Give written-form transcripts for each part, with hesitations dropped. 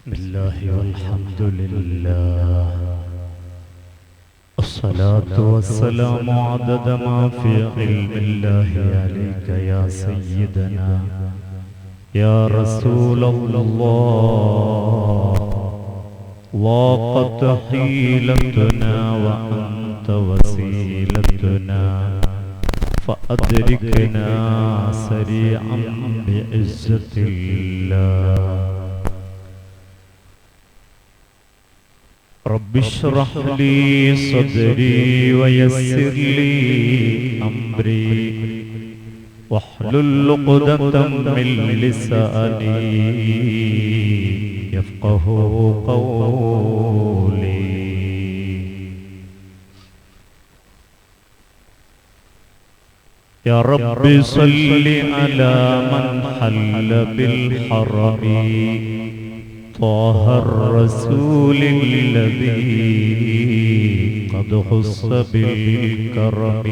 الله والحمد لله الصلاة والسلام عدد ما في علم الله عليك يا سيدنا يا رسول الله ضاقت حيلتنا وأنت وسيلتنا فأدركنا سريعا بعزة الله رب اشرح لي صدري ويسر لي أمري واحلل عقدة من لساني يفقهوا قولي يا رب صل على من حل بالحرم طه الرسول الذي قد خص بالكرم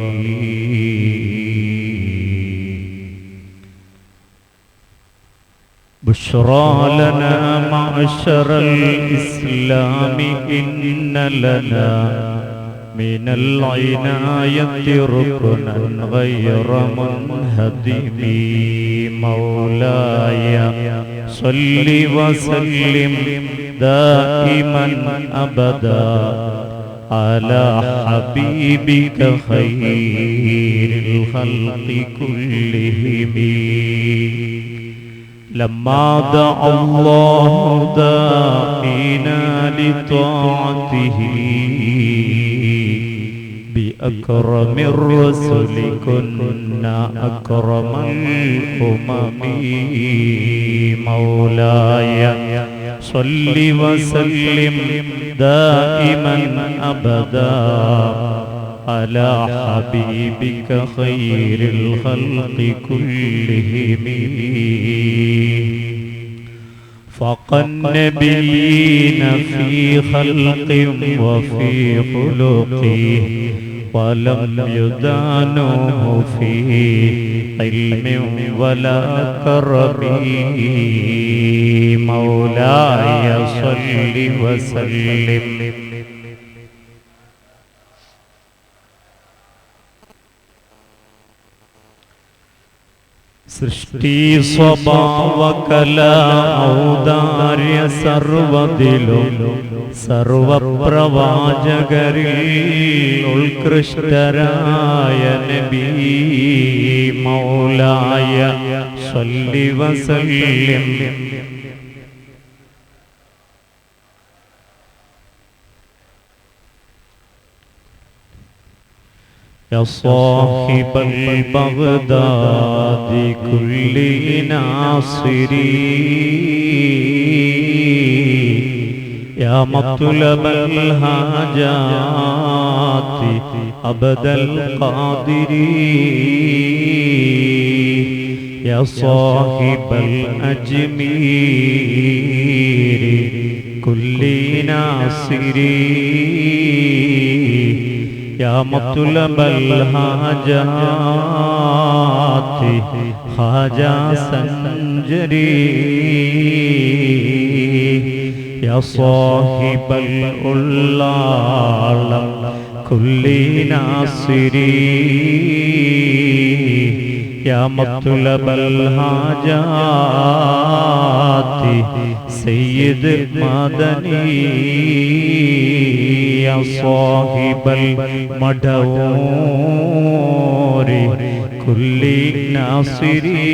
بشرى لنا معشر الإسلام إن لنا من العناية ركنا غير منهدم مولاي صل وسلم دائما أبدا على حبيبك خير الخلق كلهم لما دعا الله داعينا لطاعته بأكرم الرسل كنا أكرم الأمم مولاي صل وسلم دائما أبدا على حبيبك خير الخلق كلهم فوق النبيين في خلق وفي خلق ولم يدانوه في علم ولا كرم مولاي صل وسلم സൃഷ്ടി സ്വഭാവകല ഔദാര്യ സർവ്വതിലും സർവപ്രവാചകരിൽ ഉത്കൃഷ്ടരായ നബി മൗലായ സ്വല്ലി വസല്ലിം يا صاحب البغداد كل ناصري يا مطلب الحاجات عبد القادر يا صاحب الأجمير كل ناصري يا مطلب الحاجات خواجہ سنجری يا صاحب العلالم كل ناصري يا مطلب الحاجات سيد مدني يا صاحب المدعور كل ناصري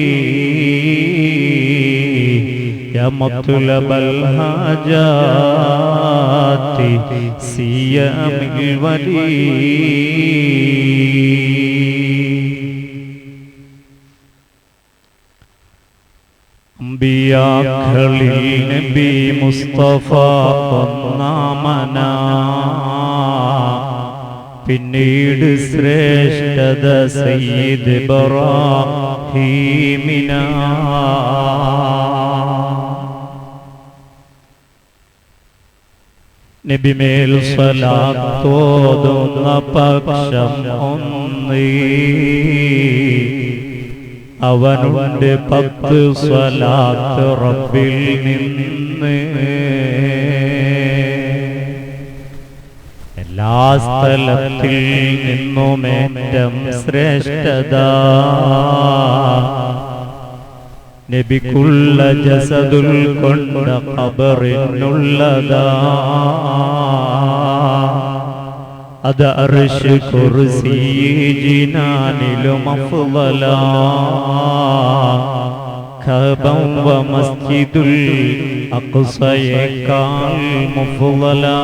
يا مطلب الحاجات سيام الولي അമ്പിയാക്കളിൽ നബി മുസ്തഫ ഒന്നാമനാ പിന്നീട് ശ്രേഷ്ഠത സയ്യിദ് ഇബ്രാഹീമിനാ നബിമേൽ സ്വലാത്തോതുന്ന പക്ഷം ഒന്നേ അവനുണ്ട് 10 സ്വലാത്ത് റബ്ബിൽ നിന്ന് എല്ലാ സ്ഥലത്തിൽ നിന്നുമേറ്റം ശ്രേഷ്ഠത നബിക്കുള്ള ജസദുൽ കൊണ്ട ഖബറിനുള്ളതാ അത് അർശ് കുർസി ജിനാനിലും അഫ്ളലാ കഅബം വ മസ്ജിദുൽ അഖ്സയേക്കാൾ മുഫ്ളലാ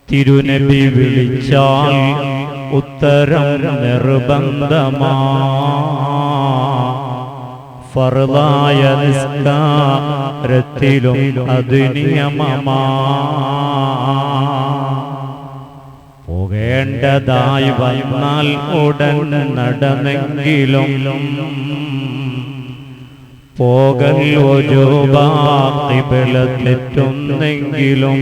തിരുനബി വിളിച്ചാൽ ഉത്തരം നിർബന്ധമാ ഫർളായ നിസ്കാരത്തിലും അത് നിയമമാ പോകേണ്ടതായി വന്നാൽ ഉടൻ നടന്നെങ്കിലും പോകൽ വജൂബാ ഖിബ്ല തെറ്റുന്നെങ്കിലും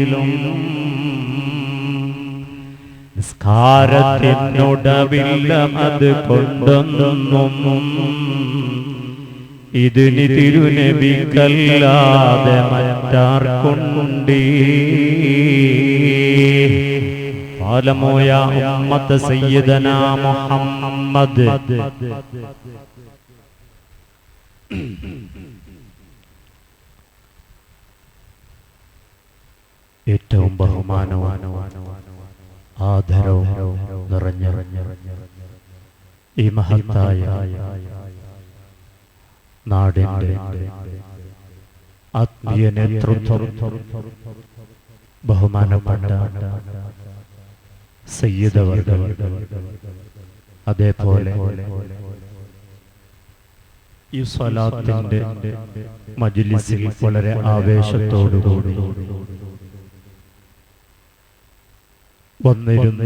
നിസ്കാരത്തിനൊടവില്ല അത് കൊണ്ടൊന്നും ഇതിന് തിരുനബിക്കല്ലാതെ മറ്റാർക്കുണ്ടീ ഫാലമോ യാ ഉമ്മത്ത് സയ്യിദനാ മുഹമ്മദ് ഏറ്റവും ബഹുമാനവും ആദരവും നിറഞ്ഞ ഈ മഹത്തായ നാടിന്റെ ആത്മീയ നേതൃത്വം ബഹുമാനപ്പെട്ട സയ്യിദ് അവർകൾ, അതേപോലെ ഈ സ്വലാത്തിന്റെ മജ്ലിസിൽ വളരെ ആവേശത്തോടുകൂടി വന്നിരുന്ന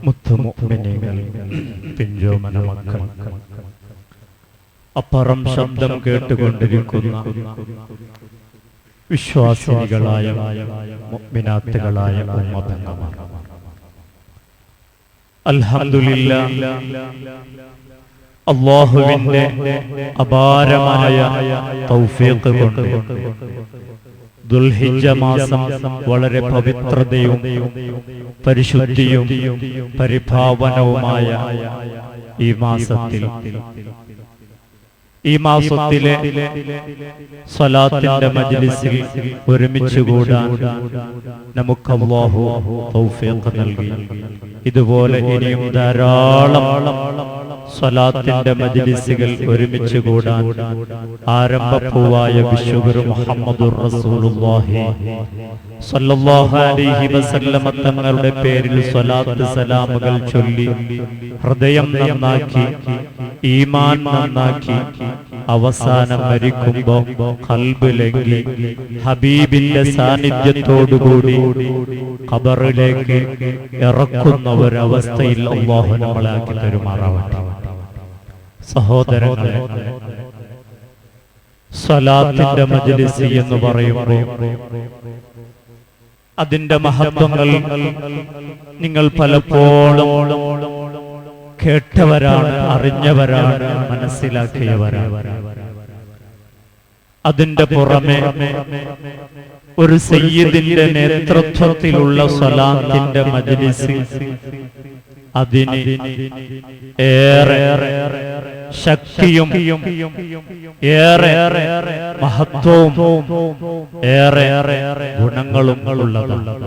മുത്തുമുഅ്മിനീങ്ങൾ, പിഞ്ചോമന മക്കൾ, അപ്പുറം ശബ്ദം കേട്ടുകൊണ്ടിരിക്കുന്ന വിശ്വാസിനികളായ മുഅ്മിനാത്തുകളായ ഉമ്മതങ്ങമാർ, അൽഹംദുലില്ലാഹ് അല്ലാഹുവിന്റെ അപാരമായ തൗഫീഖ് കൊണ്ട് ദുൽഹിജ്ജ മാസം വളരെ പവിത്രതയും പരിശുദ്ധിയും പരിഭാവനവുമായ ഈ മാസത്തിലെ സ്വലാത്തിന്റെ മജ്ലിസിൽ ഒരുമിച്ച് കൂടാൻ നമുക്ക് അല്ലാഹു തൗഫീഖ് നൽകി. ഇതുപോലെ ഇനിയും ധാരാളം സ്വലാത്തിന്റെ മജ്ലിസുകൾ ഒരുമിച്ച് കൂടാൻ ആരംഭപ്പൂവായ വിശുദ്ധ മുഹമ്മദുർ റസൂലുള്ളാഹി സ്വല്ലല്ലാഹു അലൈഹി വസല്ലമ തങ്ങളുടെ പേരിൽ സ്വലാത്ത് സലാമുകൾ ചൊല്ലി ഹൃദയം നന്നാക്കി ഈമാൻ നന്നാക്കി അവസാനം മരിക്കുമ്പോൾ ഖൽബ് ലംഘി ഹബീബിന്റെ സാന്നിധ്യത്തോടുകൂടി ഖബറിലേക്ക് ഇറക്കുന്ന ഒരവസ്ഥയിൽ അല്ലാഹു നമ്മളെ ആക്കി തരുമാറാവട്ടെ. സഹോദരങ്ങളെ, സ്വലാത്തിന്റെ മജ്ലിസ് എന്ന് പറയുമ്പോൾ അതിന്റെ മഹത്വങ്ങൾ നിങ്ങൾ പലപ്പോഴും കേട്ടവരാണ്, അറിഞ്ഞവരാണ്, മനസ്സിലാക്കിയവരാണ്. അതിന്റെ പുറമെ ഒരു സയ്യിദിന്റെ നേതൃത്വത്തിലുള്ള സ്വലാത്തിന്റെ മജ്ലിസ് അതിന് ഏറെ ശക്തിയും ഏറെ മഹത്വവും ഏറെ ഗുണങ്ങളും ഉള്ളതാണ്.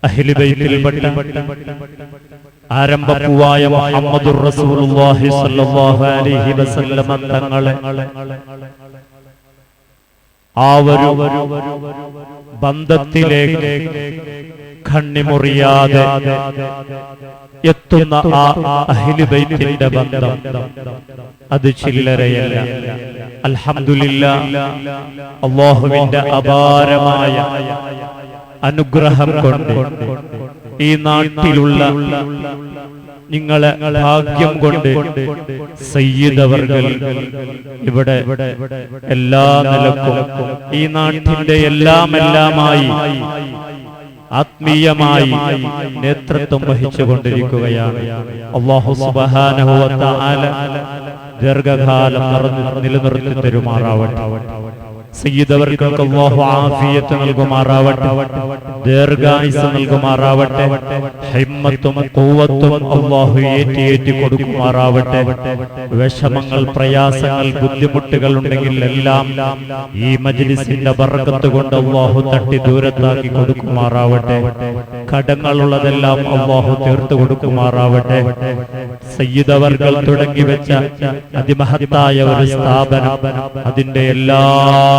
അഹ്ലു ബൈത്തിൽപ്പെട്ട ആരംഭപ്പൂവായ മുഹമ്മദുർ റസൂലുള്ളാഹി സ്വല്ലല്ലാഹു അലൈഹി വസല്ലമ തങ്ങളെ ആ ഒരു ബന്ധത്തിലേക്ക് കണ്ണിമുറിയാതെ എത്തുന്ന ആ അഹ്ലു ബൈത്തിന്റെ ബന്ധം അത് ചില്ലറയല്ല. അൽഹംദുലില്ലാഹ്, അല്ലാഹുവിന്റെ അപാരമായ അനുഗ്രഹം കൊണ്ട് ഈ നാട്ടിലുള്ള നിങ്ങളെ ഭാഗ്യം കൊണ്ട് സയ്യിദ് അവർകൾ ഇവിടെ എല്ലാ നിലക്കും ഈ നാട്ടിന്റെ എല്ലാമായി ആത്മീയമായി നേതൃത്വം വഹിച്ചുകൊണ്ടിരിക്കുകയാണ്. അല്ലാഹു സുബ്ഹാനഹു വ തആല ദീർഘകാലം നിലനിർത്തി തരുമാറാവട്ടെ. സയ്യിദവർക്ക് അല്ലാഹു ആഫിയത്ത് നൽകുമാറാവട്ടെ, ദീർഘായുസ്സ് നൽകുമാറാവട്ടെ, ഹിമ്മത്തും ഖുവ്വത്തും അല്ലാഹു ഏറ്റി കൊടുക്കുമാറാവട്ടെ. വിഷമങ്ങൾ, പ്രയാസങ്ങൾ, ബുദ്ധിമുട്ടുകൾ ഉണ്ടെങ്കിൽ എല്ലാം ഈ മജ്ലിസിന്റെ ബർക്കത്ത് കൊണ്ട് അല്ലാഹു തട്ടി ദൂരത്താക്കി കൊടുക്കുമാറാവട്ടെ. കടങ്ങളുള്ളതെല്ലാം അല്ലാഹു തീർത്തു കൊടുക്കുമാറാവട്ടെ. സയ്യിദവർകൾ തുടങ്ങി വെച്ച അതിമഹത്തായ ഒരു സ്ഥാപനം, അതിന്റെ എല്ലാ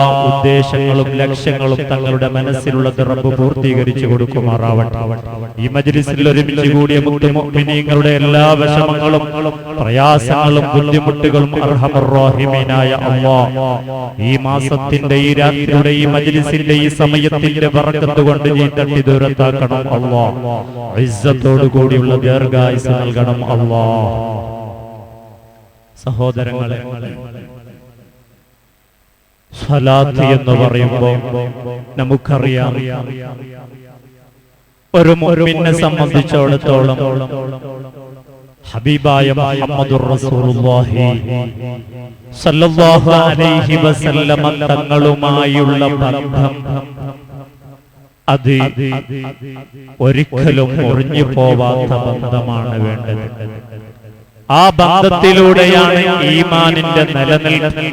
ഉദ്ദേശങ്ങളും ലക്ഷ്യങ്ങളും തങ്ങളുടെ മനസ്സിലുള്ളത് റബ്ബ് പൂർത്തീകരിച്ചു കൊടുക്കുമാറാവട്ടെ. ഈ മജ്ലിസിൽ ഒരുമിച്ച് കൂടിയ മുഅ്മിനീങ്ങളുടെ എല്ലാ വിഷമങ്ങളും, പ്രയാസങ്ങളും, ബുദ്ധിമുട്ടുകളും അർഹമർ റഹീമീനായ അല്ലാഹ് ഈ മാസത്തിന്റെ, ഈ രാത്രിയുടെ, ഈ മജ്ലിസിന്റെ, ഈ സമയത്തിന്റെ ബർക്കത്ത് കൊണ്ട് നീ തട്ടി ദൂരത്താക്കണം അല്ലാഹ്. ഇസ്സത്തോടു കൂടിയുള്ള ദീർഘായുസ്സ് നൽകണം അല്ലാഹ്. സഹോദരങ്ങളെ, സ്വലാത്ത് എന്ന് പറയുമ്പോൾ നമുക്കറിയാം, ഒരു മുഅ്മിനെ സംബന്ധിച്ചിടത്തോളം ഹബീബായ മുഹമ്മദുർ റസൂലുള്ളാഹി സല്ലല്ലാഹു അലൈഹി വസല്ലം തങ്ങളുമായുള്ള ബന്ധം അത് ഒരിക്കലും മുറിഞ്ഞു പോവാത്ത ബന്ധമാണ് വേണ്ടത്. ആ ബന്ധത്തിലൂടെയാണ് ഈമാനിന്റെ നിലനിൽപ്പ്.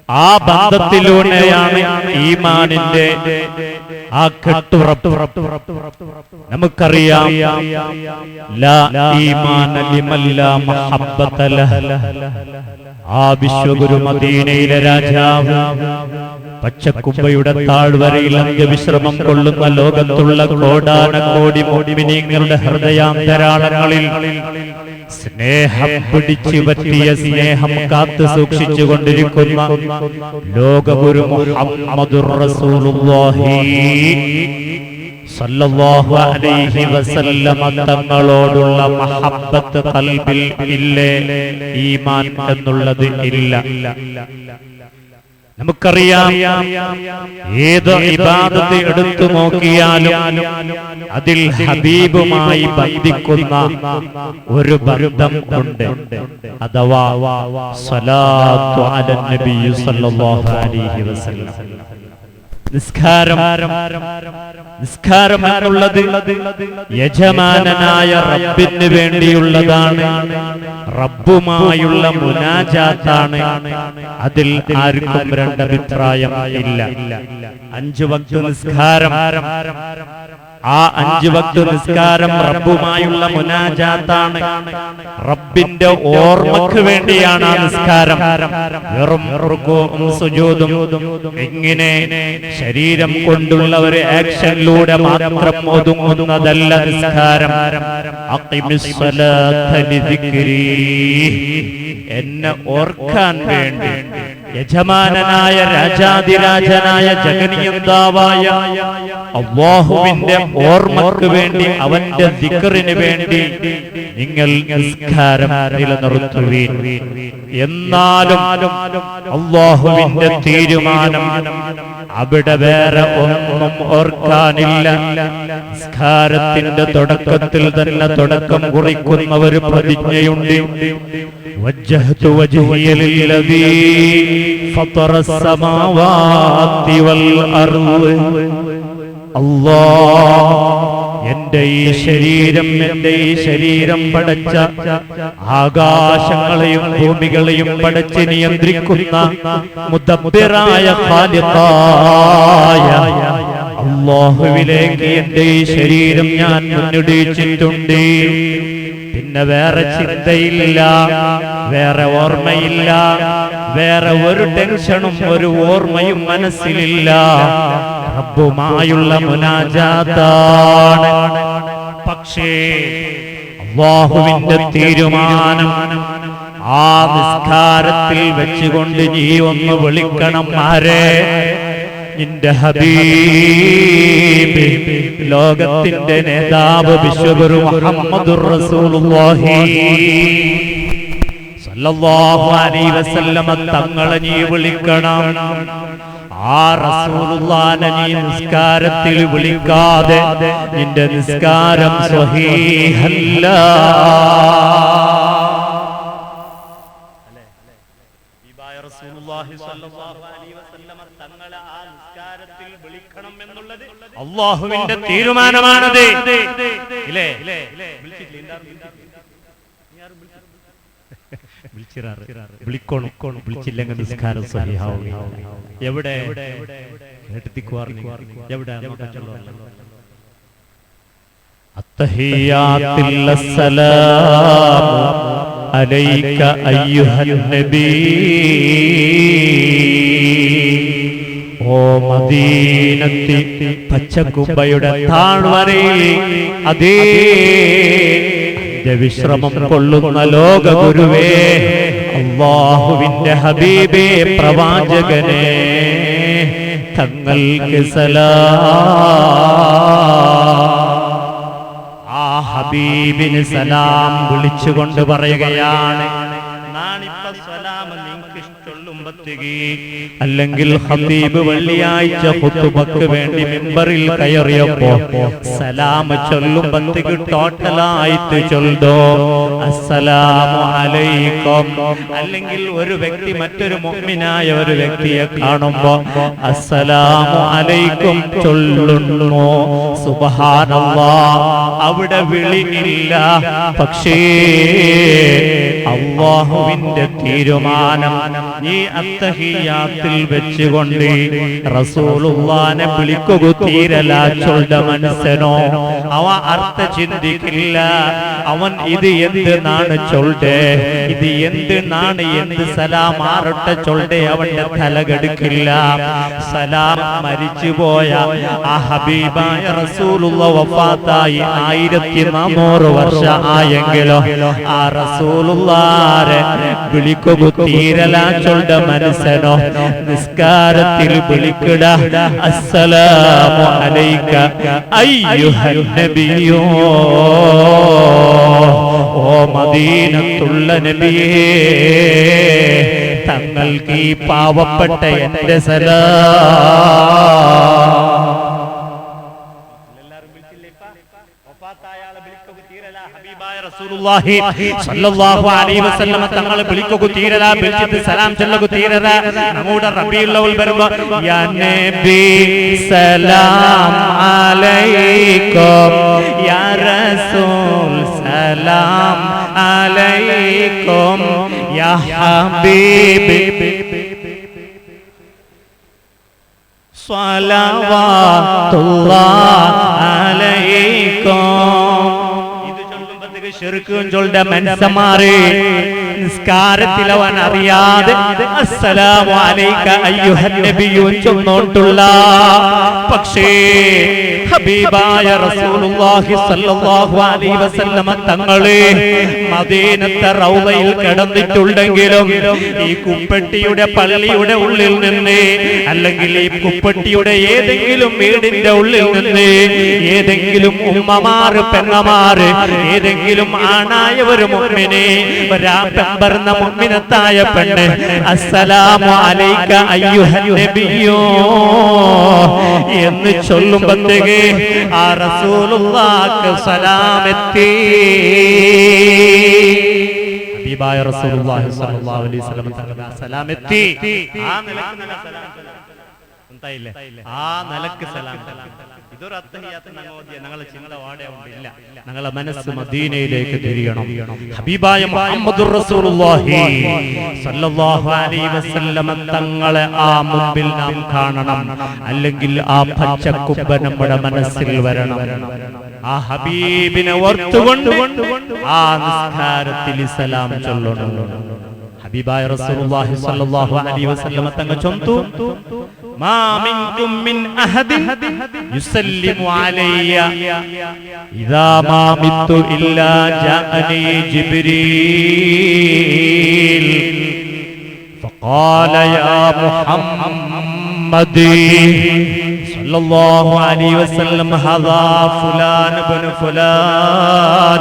ആ ബന്ധത്തിലൂടെയാണ് ഈമാനിന്റെ ആ കെട്ടുറപ്പ്. നമുക്കറിയാം, ലാ ഈമാന ലിമൻ ലാ മഹബ്ബത ലഹ്. ആ വിശ്വഗുരു മദീനയിലെ രാജാവ് പച്ചക്കുമ്പയുടെ താഴ്വരയിൽ അന്ത്യവിശ്രമം കൊള്ളുന്ന ലോകത്തുള്ള കോടാനകോടി മുഅ്മിനീങ്ങളുടെ ഹൃദയാന്തരാളങ്ങളിൽ സ്നേഹം പിടിച്ചു പറ്റിയ, സ്നേഹം കാത്തു സൂക്ഷിച്ചു കൊണ്ടിരിക്കുന്ന ലോകഗുരു മുഹമ്മദുർ റസൂലുള്ളാഹി സല്ലല്ലാഹു അലൈഹി വസല്ലം തങ്ങളോടുള്ള മഹബ്ബത്ത് ഖൽബിൽ ഇല്ലേ? ഈമാൻ എന്നുള്ളത് ഇല്ല. നമുക്കറിയാം, ഏത് ഇബാദത്ത് എടുത്തു നോക്കിയാലും അതിൽ ഹബീബുമായി ബന്ധിക്കുന്ന ഒരു ബന്ധം ഉണ്ട്. അഥവാ സ്വലാത്തു അലൻ നബി സല്ലല്ലാഹു അലൈഹി വസല്ലം. നിസ്കാരം എന്നുള്ളത് യജമാനനായ റബ്ബിന് വേണ്ടിയുള്ളതാണ്, റബ്ബുമായുള്ള മുനാജാത്താണ്. അതിൽ ആർക്കും രണ്ടഭിപ്രായം ഇല്ല. 5 വക്ത് നിസ്കാരം, ആ 5 വക്ത് നിസ്കാരം റബ്ബുമായുള്ള മുനാജാത്താണ്. റബ്ബിന്റെ ഓർമ്മക്ക് വേണ്ടിയാണ് ആ നിസ്കാരം. വെറും റുകൂഉം സുജൂദും ഇങ്ങനെ ശരീരം കൊണ്ടുള്ള ഒരു ആക്ഷനിലൂടെ മാത്രം ഒതുങ്ങുന്നതല്ല നിസ്കാരം. അഖിമിസ് സ്വലാത്ത ലിദിക്രി, എന്നെ ഓർക്കാൻ വേണ്ടി യജമാനനായ രാജാതിരാജനായ ജഗനിയന്താവായ അല്ലാഹുവിന്റെ ഓർമ്മക്ക് വേണ്ടി, അവന്റെ ദിക്റിന് വേണ്ടി നിങ്ങൾ നിസ്കാരം നിലനിർത്തുവീൻ. എന്നാലും അല്ലാഹുവിന്റെ തീരുമാനം അവിടെ വേറെ ഒന്നും ഓർക്കാനില്ല. നിസ്കാരത്തിന്റെ തുടക്കത്തിൽ തന്നെ തുടക്കം കുറിക്കുന്ന ഒരു പ്രതിജ്ഞയുണ്ട്. വജ്ജഹ്തു വജ്ഹിയ ലില്ലദീ ഫത്തറസ് സമാവാതി വൽ അർള്. അല്ലാഹ്, എന്റെ ഈ ശരീരം പടച്ച, ആകാശങ്ങളെയും ഭൂമികളെയും പടച്ച് നിയന്ത്രിക്കുന്ന മുദബ്ബിറായ ഖാലിഖായ അല്ലാഹുവിലേക്ക് എന്റെ ഈ ശരീരം ഞാൻ മുന്നോടിച്ചിട്ടുണ്ട്. പിന്നെ വേറെ ചിന്തയില്ല, വേറെ ഓർമ്മയില്ല, വേറെ ഒരു ടെൻഷനും ഒരു ഓർമ്മയും മനസ്സിലില്ല. റബ്ബുമായുള്ള മുനാജാത്താണ്. പക്ഷേ അല്ലാഹുവിന്റെ തീരുമാനം ആ നിസ്കാരത്തിൽ വെച്ചുകൊണ്ട് നീ ഒന്ന് വിളിക്കണം. ആരെ? നിന്റെ ഹബീബ്, ലോകത്തിന്റെ നേതാവ് വിശ്വഗുരു മുഹമ്മദുർ റസൂലുള്ളാഹി സല്ലല്ലാഹു അലൈഹി വസല്ലം തങ്ങളെ നീ വിളിക്കണം. ആ റസൂലുള്ളാഹിനെ നീ നിസ്കാരത്തിൽ വിളിക്കാതെ നിന്റെ നിസ്കാരം സ്വഹീഹല്ല. റസൂലുള്ളാഹി സ്വല്ലല്ലാഹു അലൈഹി വസല്ലം തങ്ങളെ ആ നിസ്കാരത്തിൽ വിളിക്കണം എന്നുള്ളത് അല്ലാഹുവിന്റെ തീരുമാനമാണത്. ഇല്ലേ? വിളിച്ചില്ലെങ്കിൽ നിസ്കാരം സഹിഹാവില്ല. എവിടെ അത്തഹിയാത്തുൽ സലാം അലൈക അയ്യുഹൻ നബി. ഓ മദീനത്തി പച്ചക്കുബയുടെ താഴ്വരയിൽ അതേ വിശ്രമം കൊള്ളുന്ന ലോക ഗുരുവേ, അല്ലാഹുവിന്റെ ഹബീബേ, പ്രവാചകനെ, തങ്ങൾക്ക് സലാം. ആ ഹബീബിന് സലാം വിളിച്ചുകൊണ്ട് പറയുകയാണ്, നാണിപ്പ സലാം നിങ്ങൾക്ക് ചൊല്ലുമ്പത്തേക്ക്, അല്ലെങ്കിൽ ഖതീബ് വെള്ളിയാഴ്ച ഖുതുബക്ക് വേണ്ടി മിമ്പറിൽ കയറിയപ്പോ സലാം ചൊല്ലുമ്പത്തേക്ക് ടോട്ടലായിട്ട് ചൊല്ലോ അസ്സലാമു അലൈക്കും. അല്ലെങ്കിൽ ഒരു വ്യക്തി മറ്റൊരു മുഅ്മിനായ ഒരു വ്യക്തിയെ കാണുമ്പോ അസ്സലാമു അലൈക്കും ചൊല്ലുന്നു. സുബ്ഹാനല്ലാഹ്, അവിടെ വിളിയില്ല. പക്ഷേ അല്ലാഹുവിന്റെ തീരുമാനം ഈ അത്തഹിയാത്തിൽ വെച്ചുകൊണ്ട് റസൂലുള്ളാനെ വിളിക്കുക തീരല ചൊല്ല മനസ്സനോ അവ അർത്ഥ ചിന്തിക്കില്ല. അവൻ ഇത് എന്തെന്നാണ് ചൊല്ലെ, ഇത് എന്തെന്നാണ്, എന്ത് സലാം ആറൊട്ട ചൊല്ലെ, അവന്റെ തലകെടുക്കില്ല. സലാം മരിച്ചുപോയ ആ ഹബീബായ റസൂലുള്ള വഫാത്തായി 1400 വർഷം ആയെങ്കിലോ ആ റസൂലുള്ളാരെ വിളിക്കുക തീരല ചൊല്ല മനസ്സനോ നിസ്കാരത്തിൽ വിളിക്കട അസ്സലാമു അലൈക അയ്യുഹൻ നബിയോ. ഓ മദീനത്തുള്ള നബിയേ, തങ്ങൾക്ക് ഈ പാവപ്പെട്ട എന്റെ സലാം. റസൂലുള്ളാഹി സ്വല്ലല്ലാഹു അലൈഹി വസല്ലം തങ്ങളെ വിളിക്കുക തീരല, വിളിച്ചിട്ട് സലാം ചൊല്ലുക തീരല. നമ്മുടെ റബീഉൽ അവ്വൽ വരുമ്പോ യാ നബി സലാം അലൈക്കും, യാ റസൂൽ സലാം അലൈക്കും, യാ ഹബീബി സ്വലവാത്തുല്ലാഹി അലൈക്കും. നിസ്കാരത്തിൽ അവൻ അറിയാതെ അസ്സലാമു അലൈക അയ്യുഹൻ നബിയു ചൊന്നോണ്ടുള്ള. പക്ഷേ ഹബീബായ റസൂലുള്ളാഹി സ്വല്ലല്ലാഹു അലൈഹി വസല്ലം തങ്ങളെ മദീനത്തെ റൗളയിൽ കിടന്നിട്ടുണ്ടെങ്കിലും ഈ കുപ്പട്ടിയുടെ പള്ളിയുടെ ഉള്ളിൽ നിന്ന്, അല്ലെങ്കിൽ ഈ കുപ്പട്ടിയുടെ ഏതെങ്കിലും വീടിന്റെ ഉള്ളിൽ നിന്ന് ഏതെങ്കിലും ഉമ്മമാര് പെങ്ങമാര് ഏതെങ്കിലും ആണായ ഒരു മുഅ്മിനെ, ഒരാപെമ്പർന്ന മുഅ്മിനത്തായ പെണ്ണ് അസ്സലാമു അലൈക അയ്യുഹൻ നബിയോ എന്ന് ചൊല്ലുമ്പോഴത്തേക്ക് ആ റസൂലുള്ളാഹിക്ക് സലാമെത്തി. ഹബീബായ റസൂലുള്ളാഹി സ്വല്ലല്ലാഹു അലൈഹി വസല്ലം തങ്ങളുടെ സലാമെത്തി. ആ നിലക്ക് സലാം എന്തായില്ലേ, ആ നിലക്ക് സലാം. ഇതൊരു അത്തഹിയാത്ത് ഞങ്ങളെ ചിന്ത വാടേണ്ടില്ല. ഞങ്ങളെ മനസ്സ് മദീനയിലേക്ക് തിരിയണം. ഹബീബായ മുഹമ്മദുർ റസൂലുള്ളാഹി സ്വല്ലല്ലാഹു അലൈഹി വസല്ലം തങ്ങളെ ആ മുമ്പിൽ നാം കാണണം. അല്ലെങ്കിൽ ആ പച്ചക്കുബ്ബ നമ്മുടെ മനസ്സിൽ വരണം. ആ ഹബീബിനെ ഓർത്തുകൊണ്ട് ആ നിസ്കാരത്തിൽ സലാം ചൊല്ലണം. ഹബീബായ റസൂലുള്ളാഹി സ്വല്ലല്ലാഹു അലൈഹി വസല്ലം തങ്ങൾ ചൊന്തു, മാ മിൻകും മിൻ അഹദിൻ യുസല്ലിമു അലയ്യ ഇദാ മാ മിത്തു ഇല്ലാ ജാഅനി ജിബ്രീൽ ഫഖാല യാ മുഹമ്മദി സല്ലല്ലാഹു അലൈഹി വസല്ലം ഹദാ ഫുലാൻ ഇബ്നു ഫുലാൻ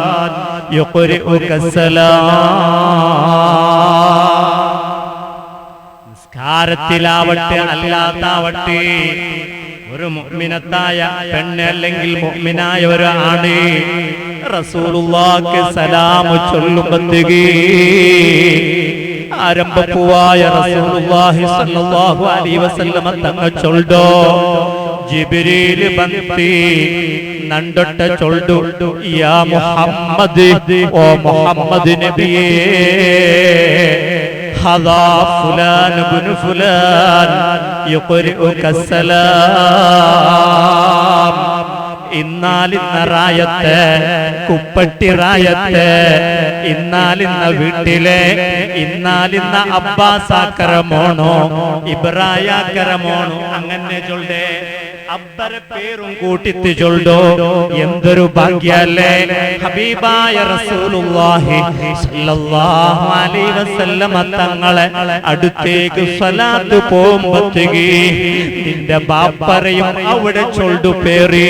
യുഖരിഉക സലാം. നിസ്കാരത്തിലാവട്ടെ അല്ലാത്താവട്ടെ ഒരു മുഅ്മിനത്തായ പെണ്ണ് അല്ലെങ്കിൽ മുഅ്മിനായ ഒരു ആണ് റസൂലുള്ളാഹിക്ക് സലാം ചൊല്ലുമ്പോഴത്തേക്ക് ആരംഭപ്പൂവായ റസൂലുള്ളാഹി സ്വല്ലല്ലാഹു അലൈഹി വസല്ലമ തങ്ങൾ ചൊൽഡോ ജിബ്രീൽ ബന്തി നണ്ടൊട്ട ചൊൽഡു യാ മുഹമ്മദ് ഓ മുഹമ്മദ് നബിയേ ഹദാ ഫുലാൻ ഇബ്നു ഫുലാൻ യുഖരിഉക സലാം ഇന്നാലിന്ന റായത്ത് കുപ്പട്ടി റായത്ത് ഇന്നാലിന്ന വീട്ടിലെ ഇന്നാലിന്ന അബ്ബാസാക്കരമോണോ ഇബ്രായാക്കരമോണോ അങ്ങനെ ചൊല്ലേ അബ്ബരെ പേരും കൂട്ടിട്ട് ചൊല്ലോ എന്തൊരു ഭാഗ്യല്ലേ ഹബീബായ റസൂലുള്ളാഹി സ്വല്ലല്ലാഹു അലൈഹി വസല്ലമ തങ്ങളെ അടുത്തേക്ക് സ്വലാത്ത് പോകുമ്പോഴേക്ക് നിന്റെ ബാപ്പറയും അവിടെ ചൊല്ലു പേറി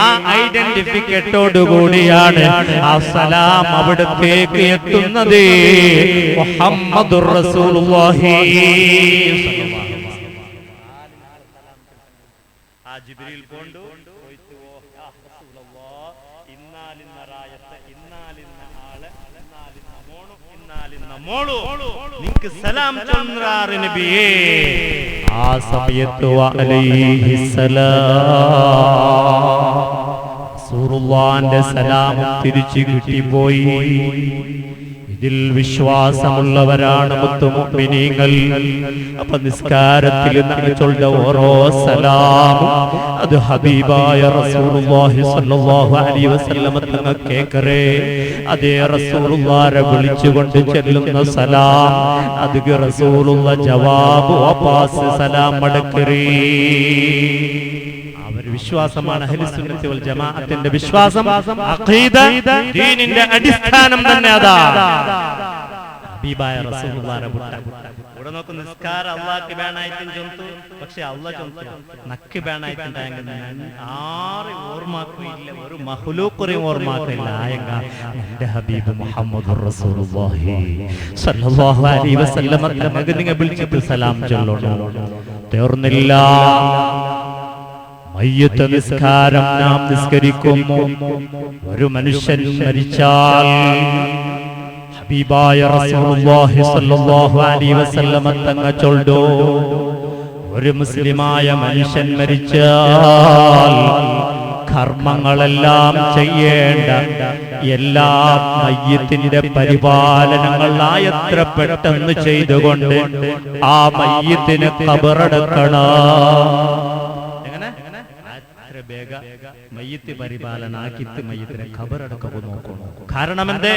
ആ ഐഡന്റിഫിക്കറ്റോട് കൂടിയാണ് ആ സലാം അവിടത്തേക്ക് എത്തുന്നത് മുഹമ്മദുർ റസൂലുള്ളാഹി ജിബ്രീൽ പോണ്ടു പോയിತು യാ റസൂലല്ലാഹ് ഇന്നാലിന്ന റായത്ത് ഇന്നാലിന്ന ആളെ ഇന്നാലിന്ന മോളു നിനക്ക് സലാം ചൊല്ലുറാറ് നബിയേ ആ സമയത്ത് അലൈഹിസ്സലാം റസൂലുള്ളാഹിന്റെ സലാം തിരിച്ചു കിട്ടിപ്പോയി ഇതിൽ വിശ്വാസമുള്ളവരാണ് മുത്തുമുഅ്മിനീങ്ങൾ അപ്പോൾ നിസ്കാരത്തിൽ നമ്മൾ ചൊല്ലുന്ന ഓരോ സലാമും അത് ഹബീബായ റസൂലുള്ളാഹി സ്വല്ലല്ലാഹു അലൈഹി വസല്ലം തങ്ങൾ കേക്കറേ അതേ റസൂലുള്ളാഹിനെ വിളിച്ചുകൊണ്ട് ചൊല്ലുന്ന സലാം അത് റസൂലുള്ള ജവാബ് വാപസ് സലാം മടക്കറേ വിശ്വാസമാണ് അഹ്ലു സുന്നത്തി വൽ ജമാഅത്തിന്റെ വിശ്വാസം അഖീദ ദീനിന്റെ അടിസ്ഥാനം തന്നെ അതാ ഹബീബായ റസൂലുള്ളാഹിനെ ഇവിടെ നോക്ക് നിസ്കാരം അല്ലാഹ്ക്ക് വേണായിട്ടും ചൊന്തു പക്ഷെ അല്ലാഹ് ചൊന്തു നക്ക് വേണായിട്ടുണ്ടായെങ്കിൽ ആരും ഓർമ്മാക്കില്ല ഒരു മഖ്ലൂഖിനെ ഓർമ്മാക്കില്ല ആയങ്ക എൻ്റെ ഹബീബ് മുഹമ്മദുർ റസൂലുള്ളാഹി സ്വല്ലല്ലാഹു അലൈഹി വസല്ലം തങ്ങൾക്ക് നിങ്ങൾ വിളിച്ചിട്ട് സലാം ചൊല്ലണം തീർന്നില്ല മയ്യത്ത് നിസ്കാരം നാം നിസ്കരിക്കുമോ ഒരു മനുഷ്യൻ മരിച്ചാൽ ഹബീബായ റസൂലുള്ളാഹി സ്വല്ലല്ലാഹു അലൈഹി വസല്ലം തങ്ങൾ ചൊല്ലുന്നു ഒരു മുസ്ലിമായ മനുഷ്യൻ മരിച്ചാൽ കർമ്മങ്ങളെല്ലാം ചെയ്യേണ്ട എല്ലാ മയ്യത്തിന്റെ പരിപാലനങ്ങളായത്ര പെട്ടെന്ന് ചെയ്തുകൊണ്ട് ആ മയ്യത്തിന് ഖബറടക്കണം മയ്യത്ത് പരിപാലനാക്കിത്ത് മയ്യത്തിനെ ഖബറടക്കം നോക്കണം കാരണം എന്തേ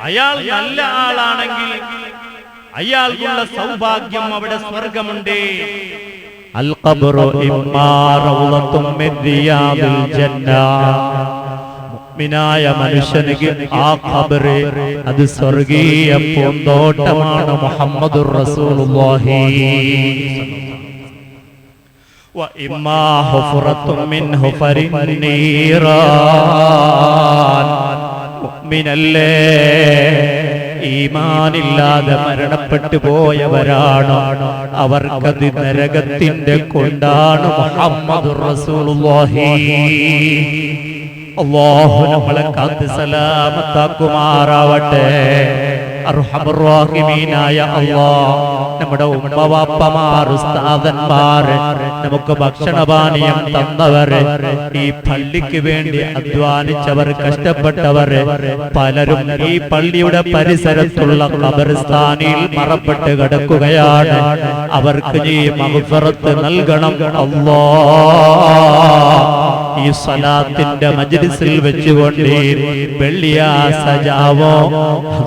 അയാൾ നല്ല ആളാണെങ്കിൽ അയാൾക്കുള്ള സൗഭാഗ്യം അവിടെ സ്വർഗമുണ്ട് അൽ ഖബറു ഇമ്മാ റൗളത്തും മിൻ റിയാദിൽ ജന്ന മുഅ്മിനായ മനുഷ്യനിക്ക് ആ ഖബറ് അത് സ്വർഗീയ പൂന്തോട്ടമാണ് മുഹമ്മദുർ റസൂലുള്ളാഹി وإما حفرة من حفر النيران മുഅ്മിൻ അല്ലേ ഈമാനില്ലാതെ മരണപ്പെട്ടു പോയവരാണോ അവർക്കത് നരകത്തിന്റെ കൊണ്ടാണ് മുഹമ്മദുർ റസൂലുള്ളാഹി അല്ലാഹു നമ്മളെ കാത്ത് സലാമത്താക്കുമാറാവട്ടെ അർഹമർ റഹീമീനായ അല്ലാഹ് നമ്മുടെ ഉമ്മവാപ്പമാർ ഉസ്താദന്മാർ നമുക്ക് ഭക്ഷണപാനീയം തന്നവർ ഈ പള്ളിക്ക് വേണ്ടി അധ്വാനിച്ചവർ കഷ്ടപ്പെട്ടവർ പലരും ഈ പള്ളിയുടെ പരിസരത്തുള്ള ഖബർസ്ഥാനിൽ മറപ്പെട്ട് കിടക്കുകയാണ് അവർക്ക് നീ മഗ്ഫിറത്ത് നൽകണം അല്ലാഹ് ഈ സ്വലാത്തിന്റെ മജ്ലിസിൽ വെച്ചുകൊണ്ട് വെള്ളിയാഴ്ച ജാവോ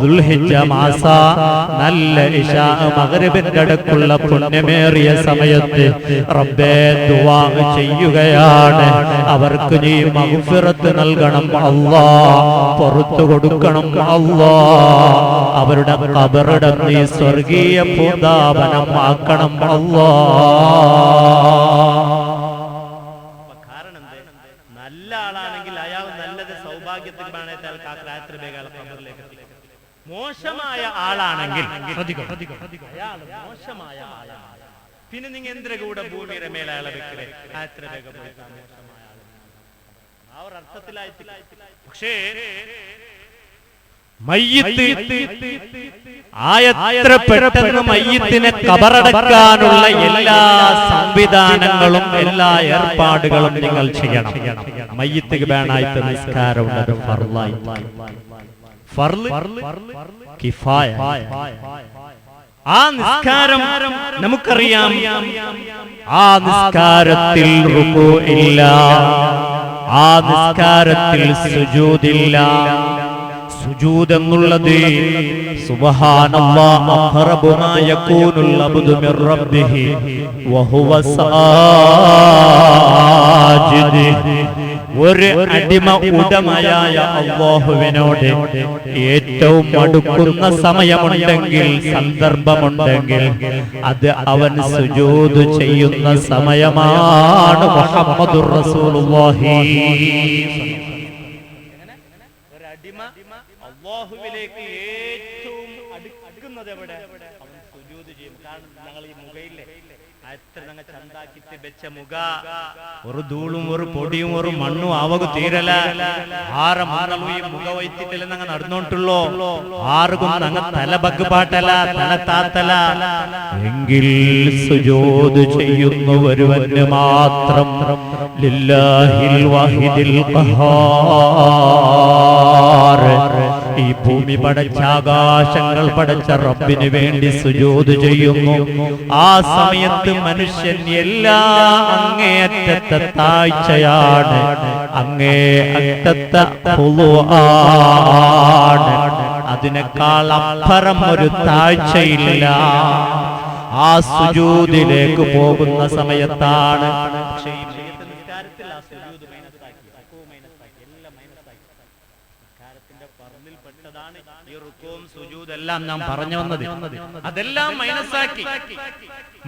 ദുൽഹിജ്ജ മാസ നല്ല ഇശാ മഗ്രിബിന്റെ അടുക്കുള്ള പുണ്യമേറിയ സമയത്ത് റബ്ബേ ദുആ ചെയ്യുകയാണ് അവർക്ക് നീ മഗ്ഫിറത്ത് നൽകണം അല്ലാഹ് പുറത്തു കൊടുക്കണം അല്ലാഹ് അവരുടെ ഖബറിടം നീ സ്വർഗീയ പൂന്താവനം ആക്കണം അല്ലാഹ് നല്ല ആളാണെങ്കിൽ അയാൾ നല്ലത് സൗഭാഗ്യത്തിൽ മോശമായ ആളാണെങ്കിൽ അയാൾ മോശമായ ആളാണ് പിന്നെ നിങ്ങൾ എന്തിന്റെ കൂടെ ഭൂമിയുടെ മേലെ അയാളെ വെക്കലേ എത്ര വേഗം മോശമായ ആൾ ആ ഒരു അർത്ഥത്തിലായിട്ടില്ല പക്ഷേ മയ്യിത്ത് എത്ര പെട്ടെന്ന് മയ്യിത്തിനെ ഖബറടക്കാനുള്ള എല്ലാ സംവിധാനങ്ങളും എല്ലാ ഏർപ്പാടുകളും നിങ്ങൾ ചെയ്യണം. മയ്യിത്തിക്ക് വേണായിട്ട് നിസ്കാരമുണ്ട്, ഫർള് കിഫായ. ആ നിസ്കാരം നമുക്കറിയാം, ആ നിസ്കാരത്തിൽ റുകൂ ഇല്ല, ആ നിസ്കാരത്തിൽ സുജൂദില്ല. സുജൂദ് എന്നുള്ളത് സുബ്ഹാനല്ലാഹ് അഖറബു മാ യകൂനുൽ അബ്ദു മിർ റബ്ബിഹി വഹുവ സാജിദ്. ഒരു അടിമ ഉടമയായ അല്ലാഹുവിനോട് ഏറ്റവും അടുക്കുന്ന സമയമുണ്ടെങ്കിൽ, സന്ദർഭമുണ്ടെങ്കിൽ അത് അവൻ സുജൂദ് ചെയ്യുന്ന സമയമാണ്. മുഹമ്മദുർ റസൂലുള്ളാഹി. അല്ലാഹുവിലേക്ക് ഏറ്റവും അടുക്കുന്നത് എവിടെ? അവൻ സുജൂദ് ചെയ്യും. കാരണം ഞങ്ങൾ ഈ മുഖയില്ലേ എത്ര ഞങ്ങൾ ചന്താക്കിട്ട് വെച്ച മുഖ, ഒരു ധൂളും ഒരു പൊടിയും ഒരു മണ്ണും ആവകു തീരല. ആറ് മണ്ണും ഈ മുഖ വൈത്തിട്ടില്ല ഞങ്ങൾ നടന്നോണ്ടുള്ളോ. ആർക്കും ഞങ്ങൾ തല ബഗ് പാട്ടല, തല താത്തല. എങ്കിൽ സുജൂദ് ചെയ്യുന്നു ഒരുവന് മാത്രം. ലില്ലാഹിൽ വാഹിദിൽ ഖഹാർ. ഈ ഭൂമി പടച്ച, ആകാശങ്ങൾ പടച്ച റബ്ബിന് വേണ്ടി സുജൂദ് ചെയ്യുന്നു. ആ സമയത്ത് മനുഷ്യൻ എല്ലാ അങ്ങേയറ്റത്തെ താഴ്ചയാണ്, അങ്ങേയറ്റത്തെ ഖുളുആണ്. അതിനേക്കാൾ അപ്പുറം ഒരു താഴ്ചയില്ല. ആ സുജൂദിലേക്ക് പോകുന്ന സമയത്താണ്. എല്ലാം നാം പറഞ്ഞു വന്നത് അതെല്ലാം മൈനസാക്കി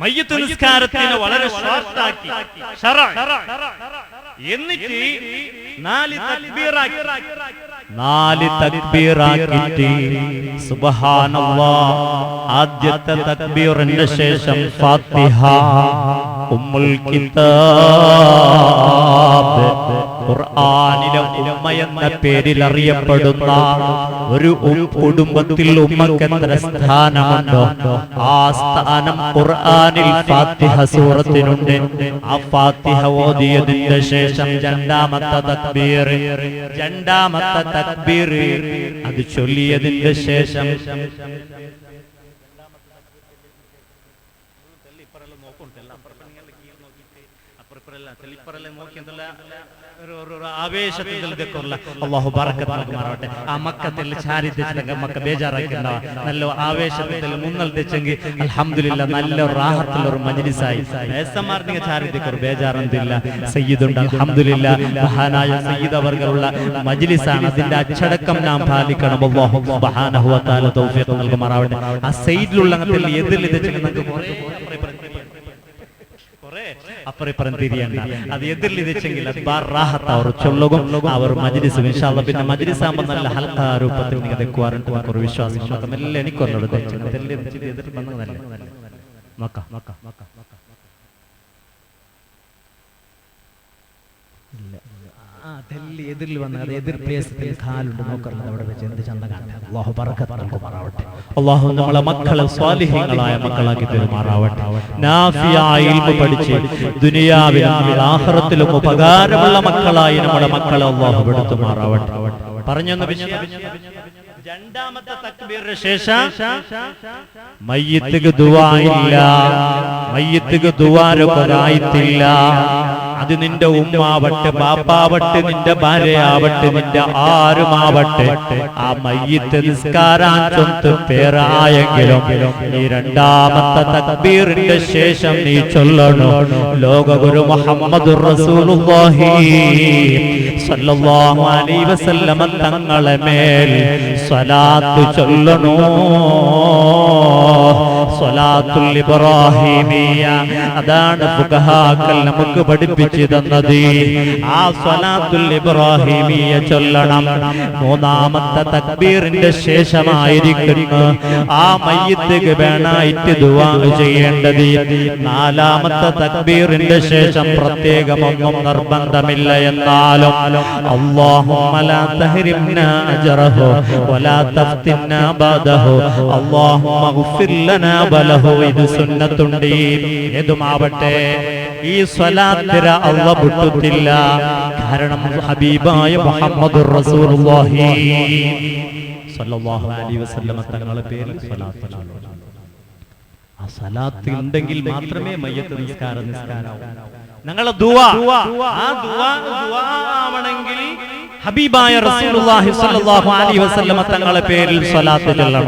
മയ്യിത്ത് നിസ്കാരത്തിന് വളരെ ഷോർട്ടാക്കി എന്നിട്ട് 4 തക്ബീറാക്കി സുബ്ഹാനല്ലാഹ്. ആദ്യത്തെ തക്ബീറിന് ശേഷം ഫാത്തിഹ, ഉമ്മുൽ കിതാബ്, ഖുർആനിലെ ഉമ്മ എന്ന പേരിൽ അറിയപ്പെടുന്ന ഒരു കുടുംബത്തിൽ ഉമ്മക്ക് എത്ര സ്ഥാനമുണ്ടോ ആ സ്ഥാനം ഖുർആനിൽ ഫാത്തിഹ സൂറത്തിനുണ്ട്. ആ ഫാത്തിഹ ഓതിയതിന്റെ ശേഷം രണ്ടാമത്തെ തക്ബീർ അത് ചൊല്ലിയതിന്റെ ശേഷം ആവേശത്തിൽ അല്ലാഹു ബറക്കത്ത് നൽകുമാറാവട്ടെ. ആ മക്കത്തിൽ ചാരിത്തെങ്കിൽ മക്ക ബേജാറാക്കിണ്ടാവാ. നല്ല ആവേശത്തിൽ മുന്നൽ തെച്ചെങ്കിൽ അൽഹംദുലില്ലാ നല്ല റാഹത്തുള്ളൊരു മജ്ലിസായി. എസ്എംആർ ചാരിത്തെക്ക് ഒരു ബേജാറൊന്നുമില്ല. സയ്യിദുണ്ട് അൽഹംദുലില്ലാ. മഹാനായ സയ്യിദ് അവർകളുള്ള മജ്ലിസാണ്. അതിന്റെ അച്ചടക്കം നാം പാലിക്കണം. അല്ലാഹു സുബ്ഹാനഹു വ തആല തൗഫീഖ് നൽകുമാറാവട്ടെ. ആ സയ്യിദിലുള്ള അങ്ങത്തിൽ എതിരിൽ തെച്ചെങ്കിൽ നമുക്ക് അപ്പറിപ്പറം തിരിയണ്ട. അത് എതിരിൽ വെച്ചെങ്കിൽ അവർ ചൊല്ലുകും അവർ മജ്ലിസ് ഇൻഷാ അല്ലാഹ്. പിന്നെ മജ്ലിസ് ആകുമ്പോൾ നല്ല ഹൽക്ക രൂപത്തിൽ നിങ്ങൾ വെക്കുവാറുണ്ട്. ഒരു വിശ്വാസം മാത്രമല്ല എനിക്കുള്ളത്. എതിർ വന്നതല്ല മക്ക എതിരിൽ വന്നത് എതിർ പ്ലേസിൽ കാലുണ്ട് നോക്കുന്നത് അവിടെ വെച്ച് എന്ത് ചന്ത കാണാം. അല്ലാഹു ബറക്കത്ത് നൽകുമാറാവട്ടെ. അല്ലാഹു നമ്മളെ മക്കളെ സ്വാലിഹീങ്ങളായ മക്കളാക്കി തരുമാറാവട്ടെ. നാഫിയായ ഇൽമു പഠിച്ച് ദുനിയാവിലും ആഖിറത്തിലും ഉപകാരമുള്ള മക്കളായി നമ്മുടെ മക്കളെ അല്ലാഹു എടുത്തുമാറാവട്ടെ. പറഞ്ഞൊന്ന് രണ്ടാമത്തെ തക്ബീറിന് ശേഷം മയ്യിത്തിക്ക് ദുആ ഇല്ല, മയ്യിത്തിക്ക് ദുആരൊരായിട്ടില്ല. അത് നിന്റെ ഉമ്മാവട്ടെ, ബാപ്പാവട്ടെ, നിന്റെ ഭാര്യയാവട്ടെ, നിന്റെ ആരുമാവട്ടെ, ആ മയ്യിത്ത് നിസ്കാരാഞ്ചൊത്ത് പേരായെങ്കിലും നീ രണ്ടാമത്തെ തക്ബീറിന്റെ ശേഷം നീ ചൊല്ലണോ ലോകഗുരു മുഹമ്മദുർ റസൂലുള്ളാഹി സ്വല്ലല്ലാഹു അലൈഹി വസല്ലമ തങ്ങളെ മേൽ സ്വലാത്ത് ചൊല്ലണോ. സ്വലാത്തുൽ ഇബ്രാഹിമിയ, അതാണ് ഫുഖഹാക്കൾ നമുക്ക് പഠിപ്പിച്ചു തന്നത്. ആ സ്വലാത്തുൽ ഇബ്രാഹിമിയ ചൊല്ലണം. മൂന്നാമത്തെ തക്ബീറിന്റെ ശേഷമായിരിക്കുന്നു ആ മയ്യിത്ക്ക് വേണായിട്ട് ദുആ ചെയ്യേണ്ടത്. നാലാമത്തെ തക്ബീറിന്റെ ശേഷം പ്രത്യേകമൊന്നും നിർബന്ധമില്ല. എന്നാലും അല്ലാഹുമ്മ ലാ തഹ്രിംനാ അജ്റഹു വലാ തഫ്തിന്നാ ബഅദഹു അല്ലാഹുമ്മ ഗ്ഫിർ ലനാ വലഹു, ഇത് സുന്നത്തുണ്ട്. ഏതുമാവട്ടെ ഈ സ്വലാത്തിര അല്ലാഹു വിട്ടിട്ടില്ല. കാരണം ഹബീബായ മുഹമ്മദുർ റസൂലുള്ളാഹി സ്വല്ലല്ലാഹു അലൈഹി വസല്ലം തങ്ങളുടെ പേരിൽ സ്വലാത്ത് ചൊല്ലണം. ആ സ്വലാത്ത് ഉണ്ടെങ്കിൽ മാത്രമേ മയ്യത്ത് നിസ്കാരമാവൂ. ഞങ്ങളുടെ ദുആ, ആ ദുആ ആവണമെങ്കിൽ ഹബീബായ റസൂലുള്ളാഹി സ്വല്ലല്ലാഹു അലൈഹി വസല്ലം തങ്ങളുടെ പേരിൽ സ്വലാത്ത് ചൊല്ലണം.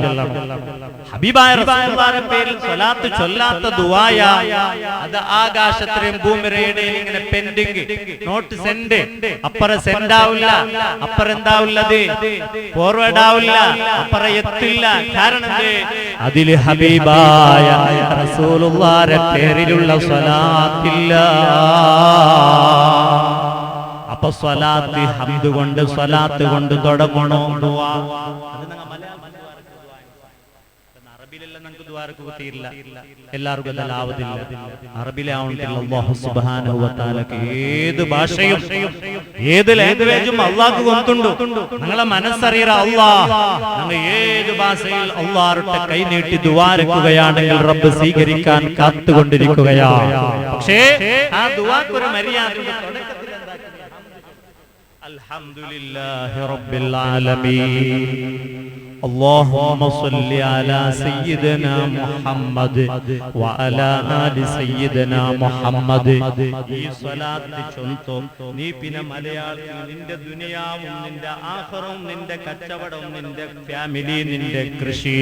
ഹബീബായ റസൂലുള്ളാഹിയുടെ പേരിൽ സ്വലാത്ത് ചൊല്ലാത്ത ദുആയ അത് ആകാശത്തിലും ഭൂമിയുടെ ഇങ്ങനെ പെൻഡിങ്, നോട്ട് സെൻഡ്, അപ്പറ സെൻഡ് ആവില്ല, അപ്പറ എന്താവുള്ളത് ഫോർവേഡ് ആവില്ല, അപ്പറ എത്തില്ല. കാരണം അതിൽ ഹബീബായ റസൂലുള്ളാഹിയുടെ പേരിലുള്ള സ്വലാത്തില്ല. അപ്പൊ സ്വലാത്ത് ഹംദ് കൊണ്ട്, സ്വലാത്ത് കൊണ്ട് തുടങ്ങണോ ദുആ? എല്ലാവർക്കും അതല്ലാവതില്ല. അറബിയിലാവണമെങ്കിൽ അല്ലാഹു സുബ്ഹാനഹു വ തആലക്ക് ഏത് ഭാഷയും ഏത് ലാംഗ്വേജും അല്ലാഹു കൊണ്ടുണ്ട്. നിങ്ങളെ മനസ്സറിയറ അല്ലാഹ് നിങ്ങൾ ഏത് ഭാഷയിൽ അല്ലാഹുവിന്റെ കൈ നീട്ടി ദുആ ചെയ്യുകയാണെങ്കിൽ റബ്ബ് സ്വീകരിക്കാൻ കാത്തുകൊണ്ടിരിക്കുകയാണ്. പക്ഷേ ആ ദുആക്ക് ഒരു മര്യാദയുണ്ട്. തുടക്കത്തിൽ അൽഹംദുലില്ലാഹി റബ്ബിൽ ആലമീൻ اللهم صل على سيدنا محمد وعلى آل سيدنا محمد. ഈ സ്വലാത്ത് ചൊല്ലും നീ പിന്നെ മലയാളത്തിൽ നിന്റെ ദുനിയാവും നിന്റെ ആഖിറവും നിന്റെ കച്ചവടവും നിന്റെ ഫാമിലി നിന്റെ കൃഷി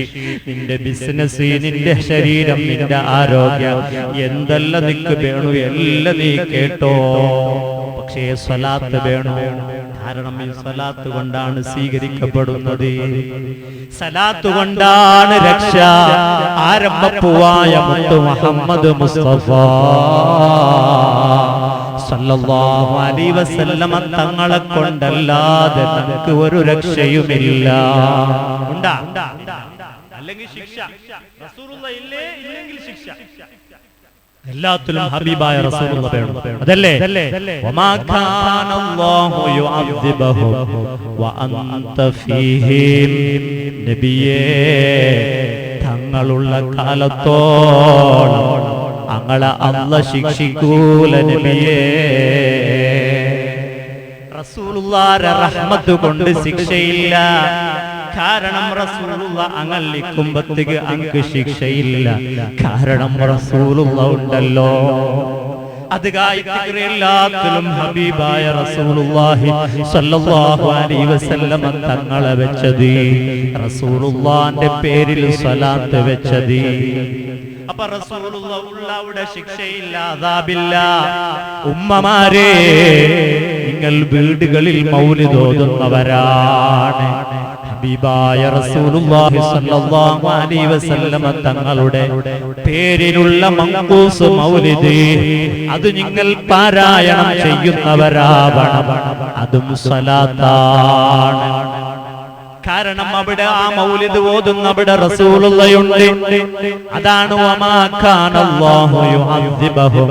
നിന്റെ ബിസിനസ് നിന്റെ ശരീരം നിന്റെ ആരോഗ്യം എന്തെല്ലാം നിനക്ക് വേണു എല്ലാം നീ കേട്ടോ. പക്ഷേ സ്വലാത്ത് വേണോ? കാരണം ഈ സ്വലാത്ത് കൊണ്ടാണ് സ്വീകരിക്കപ്പെടുന്നത്. സ്വലാത്ത് കൊണ്ടാണ് രക്ഷ. ആരംഭപ്പൂവായ മുത്തു മുഹമ്മദ് മുസ്തഫ സല്ലല്ലാഹു അലൈഹി വസല്ലം തങ്ങളെ കൊണ്ടല്ലാതെ നമുക്ക് ഒരു രക്ഷയുമില്ല. ഉണ്ടാ അല്ലെങ്കിൽ ശിക്ഷ. റസൂലുള്ളാഹി ഇല്ലേ, ഇല്ലെങ്കിൽ ശിക്ഷ. എല്ലാത്തിലും ഹബീബായ റസൂലുള്ളാഹി വേണം. അതല്ലേ വമാ കാനല്ലാഹു യുഅദ്ദിബഹു വ അൻത ഫീഹിം. നബിയേ തങ്ങളുള്ള കാലത്തോളം അങ്ങളെ അല്ലാഹ് ശിക്ഷിക്കൂല. നബിയേ റസൂലുള്ളാഹിന്റെ റഹ്മത്ത് കൊണ്ട് ശിക്ഷയില്ല. കാരണം റസൂലുള്ളാഹി അങ്ങളിക്കുമ്പത്തേക്ക് അങ്ക് ശിക്ഷയില്ല. കാരണം റസൂലുള്ളാഹി ഉണ്ടല്ലോ. അത് എല്ലാത്തിലും ഹബീബായ റസൂലുള്ളാഹി സ്വല്ലല്ലാഹു അലൈഹി വസല്ലം തങ്ങളെ വെച്ചത്, റസൂലുള്ളാഹിന്റെ പേരിൽ സ്വലാത്ത് വെച്ചത്. അപ്പൊ റസൂലുള്ളാഹിയുടെ ശിക്ഷയില്ല, അദാബില്ല. ഉമ്മമാരെ നിങ്ങൾ വീടുകളിൽ മൗലിദ് ഓതുന്നവരാണ്. ഹബീബായ റസൂലുള്ളാഹി സ്വല്ലല്ലാഹു അലൈഹി വസല്ലം തങ്ങളുടെ പേരിലുള്ള മങ്കൂസ് മൗലിദ് അത് നിങ്ങൾ പാരായണം ചെയ്യുന്നവരാവണം. അതും സ്വലാത്താണ്. കാരണം അവിടെ ആ മൗലിദ് ഓതുന്ന അവിടെ റസൂലുള്ളാഹിയുണ്ട്. അതാണ് വമാ കാനല്ലാഹു യുഅദ്ദിബഹും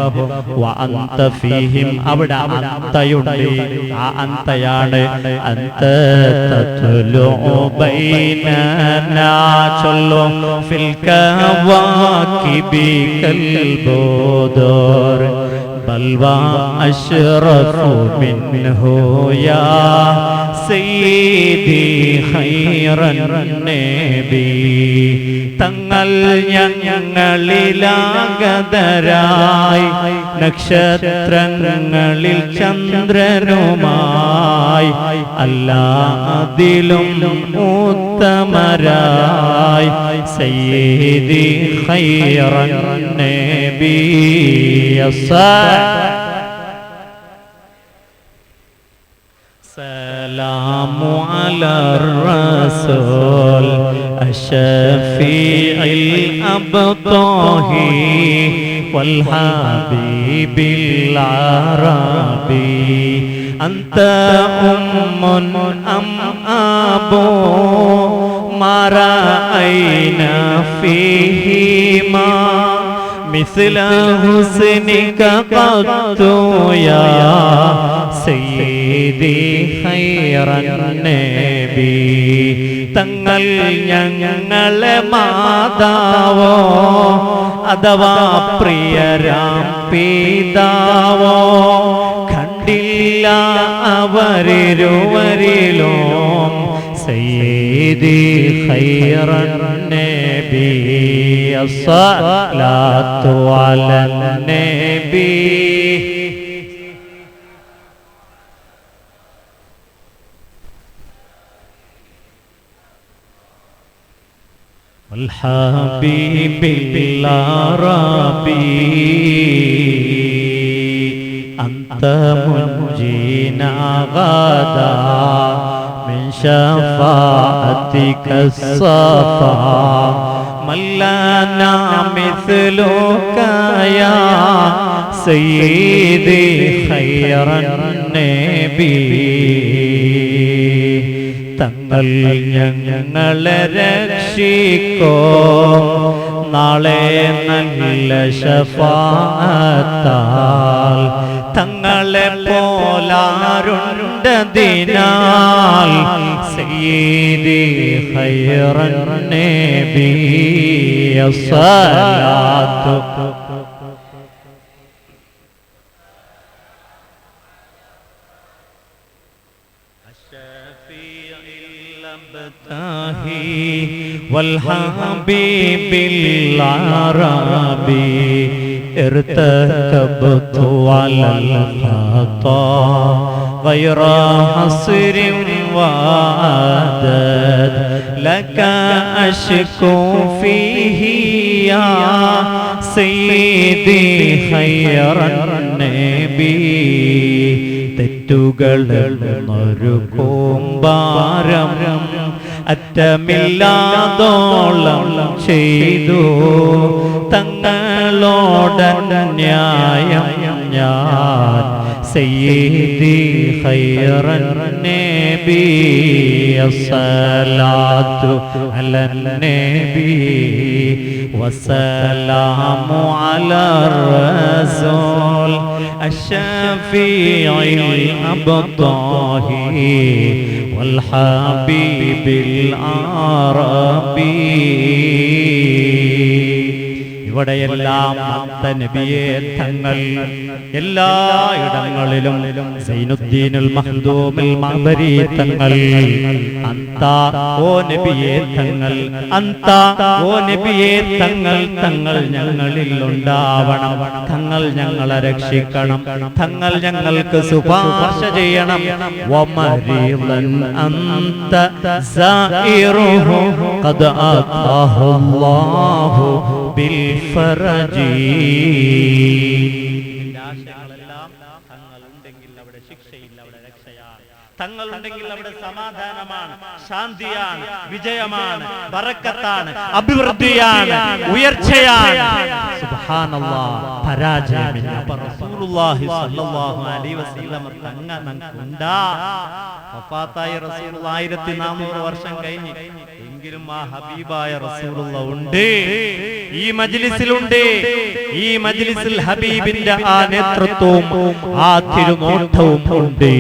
വ അൻത ഫീഹിം. അവിടെ അന്തയുണ്ട്. ആ അന്തയാണ് അന്ത തത്ലുഉ ബൈനനാ ചൊല്ലു ഫിൽ കവാകിബി കൽ ബുദൂർ ബൽവാ അശ്റഫു മിൻഹു യാ സയ്യിദി ഖൈറൻ നബി. തങ്ങൾ ഞങ്ങളിലാഗതരായി നക്ഷത്രങ്ങളിൽ ചന്ദ്രനുമായി അല്ലാതിലും ഉത്തമരായി സയ്യിദി ഖൈറൻ നബി. സലാമു അലാ റസൂൽ الشفيع الأبطاهي والحبيب العربي أنت أم أم أبو ما رأينا فيهما مثل حسنك قط يا سيدي خير النبي തങ്ങൾ ഞങ്ങളെ മാതാവോ അഥവാ പ്രിയരാം പിതാവോ കണ്ടില്ല അവരിരുവരിലും സയ്യിദി ഖൈറൻ നബി അസ്സലാത്തു അലൻ നബി والحبيب العربي أنت منجينا غدا من شفاعتك الصفا من لنا مثلك يا سيدي خير النبي തങ്ങൾ ഞങ്ങളെ രക്ഷിക്കോ നാളെ നല്ല ശഫാഅത്താൽ തങ്ങളെ പോലാരുണ്ടതിനാൽ സയ്യിദി ഖൈറൻ നബി അസ്സലാത്തു والحبيب العربي ارتكبت على الخطا غير حصر وعدد لك أشكو فيه يا سيدي خير النبي തെറ്റുകളൊരു കൂമ്പാരം അറ്റമില്ലാതോളം ചെയ്തു തങ്ങളോടന്യായം ഞാൻ സയ്യിദി ഖൈറൻ നബി അസ്സലാത്തു അലൻ നബി വസ്സലാമു അലർ റസൂൽ الشفيع الأبطاهي والحبيب العربي ഇവിടെയെല്ലാം നബിയെ തങ്ങൾ എല്ലായിടങ്ങളിലും സൈനുദ്ദീനുൽ മഖ്ദൂമുൽ മഅ്ബരി തങ്ങൾ അന്ത ഓ നബിയെ തങ്ങൾ അന്ത ഓ നബിയെ തങ്ങൾ തങ്ങൾ ഞങ്ങളിൽ ഉണ്ടാവണം തങ്ങൾ ഞങ്ങളെ രക്ഷിക്കണം തങ്ങൾ ഞങ്ങൾക്ക് ശുപാർശ ചെയ്യണം വമരീളൻ അന്ത സൈറുഹു ഖദ് അതാഹു അല്ലാഹു ബിൽ ഫറജി തങ്ങളുണ്ടെങ്കിൽ അവിടെ ശിക്ഷയില്ല അവിടെ രക്ഷയാണ് തങ്ങളുണ്ടെങ്കിൽ അവിടെ സമാധാനമാണ് ശാന്തിയാണ് വിജയമാണ് ബറക്കത്താണ് അഭിവൃദ്ധിയാണ് ഉയർച്ചയാണ് സുബ്ഹാനല്ലാഹ് പരാജയമില്ല അപ്പോൾ റസൂലുള്ളാഹി സ്വല്ലല്ലാഹു അലൈഹി വസല്ലം തങ്ങൾ നമുക്കുണ്ടാ വഫാത്തായി റസൂലുള്ളാഹി 1400 വർഷം കഴിഞ്ഞു എങ്കിലും ആ ഹബീബായ റസൂലുള്ള ഉണ്ട് ഈ മജ്ലിസിലുണ്ട് ഈ മജ്ലിസിൽ ഹബീബിന്റെ ആ നേതൃത്വവും ആ തിരുനോട്ടവും ഉണ്ട്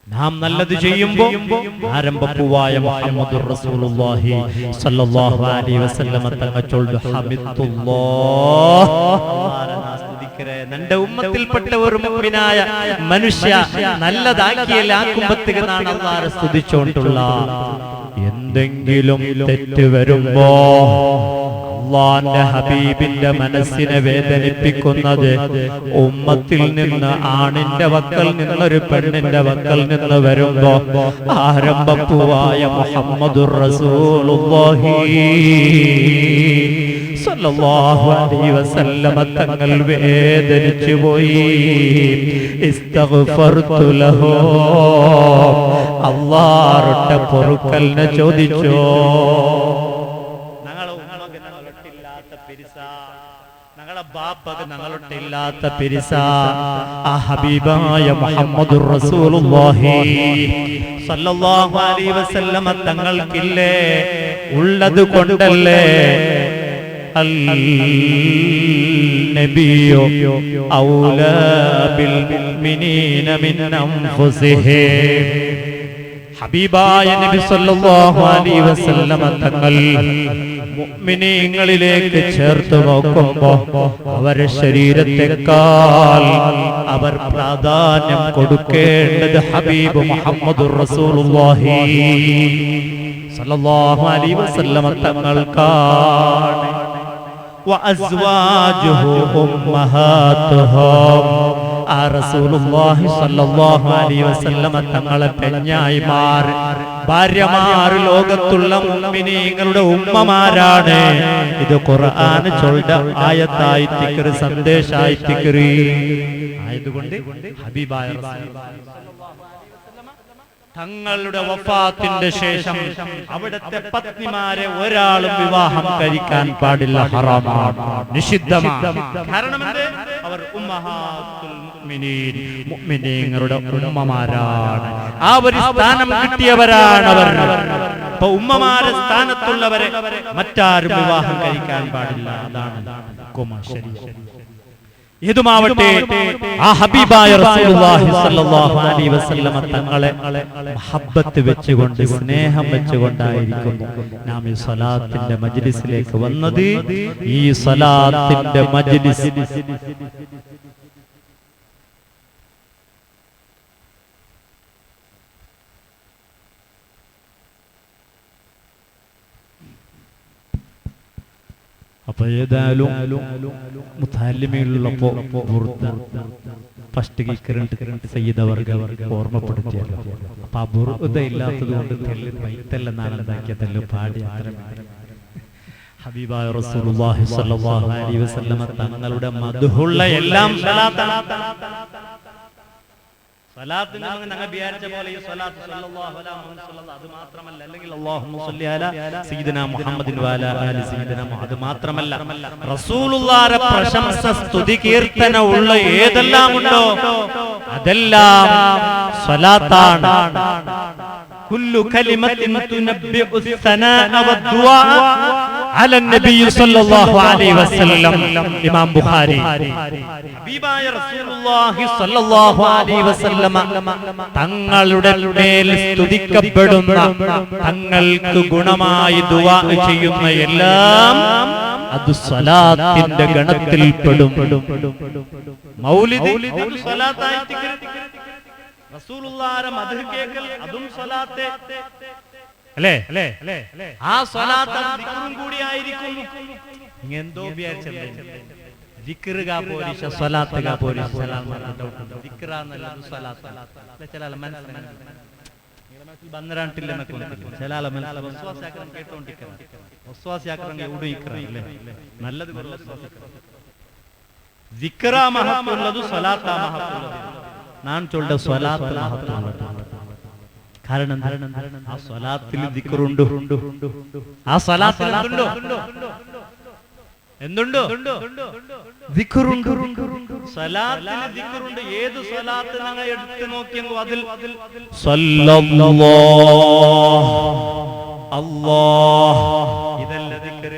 നാം നല്ലത് ചെയ്യുമ്പോൾ ആരംഭപ്പൂവായ മുഹമ്മദുർ റസൂലുള്ളാഹി സ്വല്ലല്ലാഹു അലൈഹി വസല്ലം തങ്ങൾ ചൊല്ലു ഹബീബുല്ലാഹ് നന്റെ ഉമ്മത്തിൽപ്പെട്ട ഒരു മുഅ്മിനായ മനുഷ്യ നല്ലതാക്കിയലാക്കുമ്പത്തേക്ക് നാണ് അല്ലാഹുവിനെ സ്തുതിച്ചുകൊണ്ടുള്ള എന്തെങ്കിലും തെറ്റ് വരുമ്പോ അല്ലാഹുവിന്റെ ഹബീബിന്റെ മനസ്സിനെ വേദനിപ്പിക്കുന്നത് ഉമ്മത്തിൽ നിന്ന് ആണിന്റെ വക്കൽ നിന്നൊരു പെണ്ണിന്റെ വക്കൽ നിന്ന് വരുമ്പോ ആരംഭപ്പൂവായ മുഹമ്മദുർ റസൂലുള്ളാഹി സല്ലല്ലാഹു അലൈഹി വസല്ലമ തങ്ങൾ വേദനിച്ചു പോയി. ഇസ്തഗ്ഫർതു ലഹു, അല്ലാഹുവിന്റെ പൊറുക്കലിനെ ചോദിച്ചോ. ബാപ്പക്ക് ഞങ്ങളൊട്ടില്ലാത്ത പിരിസ ആ ഹബീബായ മുഹമ്മദുർ റസൂലുള്ളാഹി സല്ലല്ലാഹു അലൈഹി വസല്ലമ തങ്ങൾക്കില്ലേ? ഉള്ളത് കൊണ്ടല്ലേ അൽ നബിയോ ഔലാ ബിൽ മുഅ്മിനീന മിൻ അൻഫുസിഹിം. ഹബീബായ നബി സല്ലല്ലാഹു അലൈഹി വസല്ലമ തങ്ങൾ മുഅ്മിനീങ്ങളിലേക്ക് ചേർത്ത് നോക്കുമ്പോൾ അവരുടെ ശരീരത്തെക്കാൾ അവർ പ്രാധാന്യം കൊടുക്കേണ്ടത് ഹബീബ് മുഹമ്മദുർ റസൂലുള്ളാഹി സല്ലല്ലാഹു അലൈഹി വസല്ലമ തങ്ങൾക്കാണ്. വഅസ്വാജുഹു ഉമ്മഹാതുഹും, ആ റസൂലുള്ളാഹി സ്വല്ലല്ലാഹു അലൈഹി വസല്ലമ തങ്ങളെ പെഞ്ഞായിമാർ, ഭാര്യമാർ ലോകത്തുള്ള മുഅ്മിനീങ്ങളുടെ ഉമ്മമാരാണ്. ഇത് ഖുർആൻ ചൊല്ല ആയത്തായി തിക്ർ, സന്ദേശായി തിക്ർ ആയതുകൊണ്ട് ഹബീബായ തങ്ങളുടെ വഫാത്തിന്റെ ശേഷം അവിടുത്തെ പത്നിമാരെ ഒരാളും വിവാഹം കഴിക്കാൻ പാടില്ല, ഹറാമാണ്, നിഷിദ്ധമാണ്. കാരണം അവർ ഉമ്മഹാത്തുൽ മുഅ്മിനീൻ, മുഅ്മിനീങ്ങളുടെ ഉമ്മമാരാണ്. ആ ഒരു സ്ഥാനം കിട്ടിയവരാണ് അവർ. അപ്പൊ ഉമ്മമാരുടെ സ്ഥാനത്തുള്ളവരെ മറ്റാരും വിവാഹം കഴിക്കാൻ പാടില്ല. അതാണ് ഏതുമാവട്ടെ ആ ഹബീബായ റസൂലുള്ളാഹി സ്വല്ലല്ലാഹു അലൈഹി വസല്ലമ തങ്ങളെ മഹബ്ബത്ത് വെച്ചുകൊണ്ട്, സ്നേഹം വെച്ചുകൊണ്ടായിരിക്കും നാം ഈ സ്വലാത്തിന്റെ മജ്ലിസിലേക്ക് വന്നത്. ഈ സ്വലാത്തിന്റെ മജ്ലിസ് അപ്പൊ ഏതായാലും മുത്തല്ലിമയിലുള്ളപ്പോ ഫസ്റ്റ് സയ്യിദവർഗ ഓർമ്മപ്പെടുത്തിയല്ലോ. അപ്പൊ ആ ബുർദ ഇല്ലാത്തത് കൊണ്ട് വൈത്തല്ലെന്നാണ് എന്താക്കിയ തെല്ല് പാടി. ഹബീബായ റസൂലുള്ളാഹി സ്വല്ലല്ലാഹു അലൈഹി വസല്ലമ തങ്ങളുടെ മദ്ഹുള്ള എല്ലാം സ്വലാത്താണ്. സ്വലാത്തിന് ഞങ്ങൾ വിചാരിച്ച പോലെ ഈ സ്വലാത്ത് സല്ലല്ലാഹു അലൈഹി വസല്ലം അത് മാത്രമല്ല, അല്ലെങ്കിൽ അല്ലാഹുമ്മ സ്വല്ലി അലാ സയ്യിദിനാ മുഹമ്മദിൻ വഅലാ ആലി സയ്യിദിനാ അത് മാത്രമല്ല, റസൂലുള്ളാഹിയുടെ പ്രശംസ, സ്തുതി, കീർത്തന ഉള്ള ഏതെല്ലാം ഉണ്ടോ അതെല്ലാം സ്വലാത്താണ്. കുല്ലു കലിമത്തിൻ തുനബ്ബിഉ الثناء والدعاء على النبي صلى الله عليه وسلم. ഇമാം ബുഖാരി. ഹബീബായ റസൂലുള്ളാഹി സ്വല്ലല്ലാഹു അലൈഹി വസല്ലമ തങ്ങളുടെ മേൽ സ്തുതിക്കപ്പെടുന്ന, തങ്ങൾക്ക് ഗുണമായി ദുആ ചെയ്യുന്ന എല്ലാം അത് സ്വലാത്തിന്റെ ഗണത്തിൽ പെടും. മൗലിദ് സ്വലാത്തായി റസൂലുള്ളാഹിയുടെ മദ്ഹ് കേൾക്കൽ അതും സ്വലാത്തെ അല്ലേ? ആ സ്വലാത്ത് ദിക്റും കൂടി ആയിരിക്കും. എന്തോ വിചാരിച്ചല്ലേ ദിക്റുക പോരിശ സ്വലാത്തുക പോരിശ സലാം ദിക്റ എന്നല്ലാതെ സ്വലാത്ത് ചില ബന്നരാണ്ടില്ലെന്നൊക്കെ ചില വസ്വാസ്യാക്രം കേട്ടോണ്ടിരിക്കണം. വസ്വാസ്യാക്രം എവിടെയില്ലേ നല്ലത് ദിക്റ മഹത്തുള്ളത്, സ്വലാത്ത മഹത്തുള്ളത്. ഞാൻ ചൊല്ല സ്വലാത്ത് മഹത്തുള്ളത്. കാരണം ആ സ്വലാത്തിൽ ദിക്റുണ്ട്, ആ സ്വലാത്തിൽ എന്തുണ്ടോ ദിക്റുണ്ട്, സ്വലാത്തിൽ ദിക്റുണ്ട്. ഏത് സ്വലാത്ത് ഞങ്ങൾ എടുത്തു നോക്കിയെങ്കിൽ അതിൽ സല്ലല്ലാഹു അല്ലാഹ് ഇതല്ല ദിക്ർ,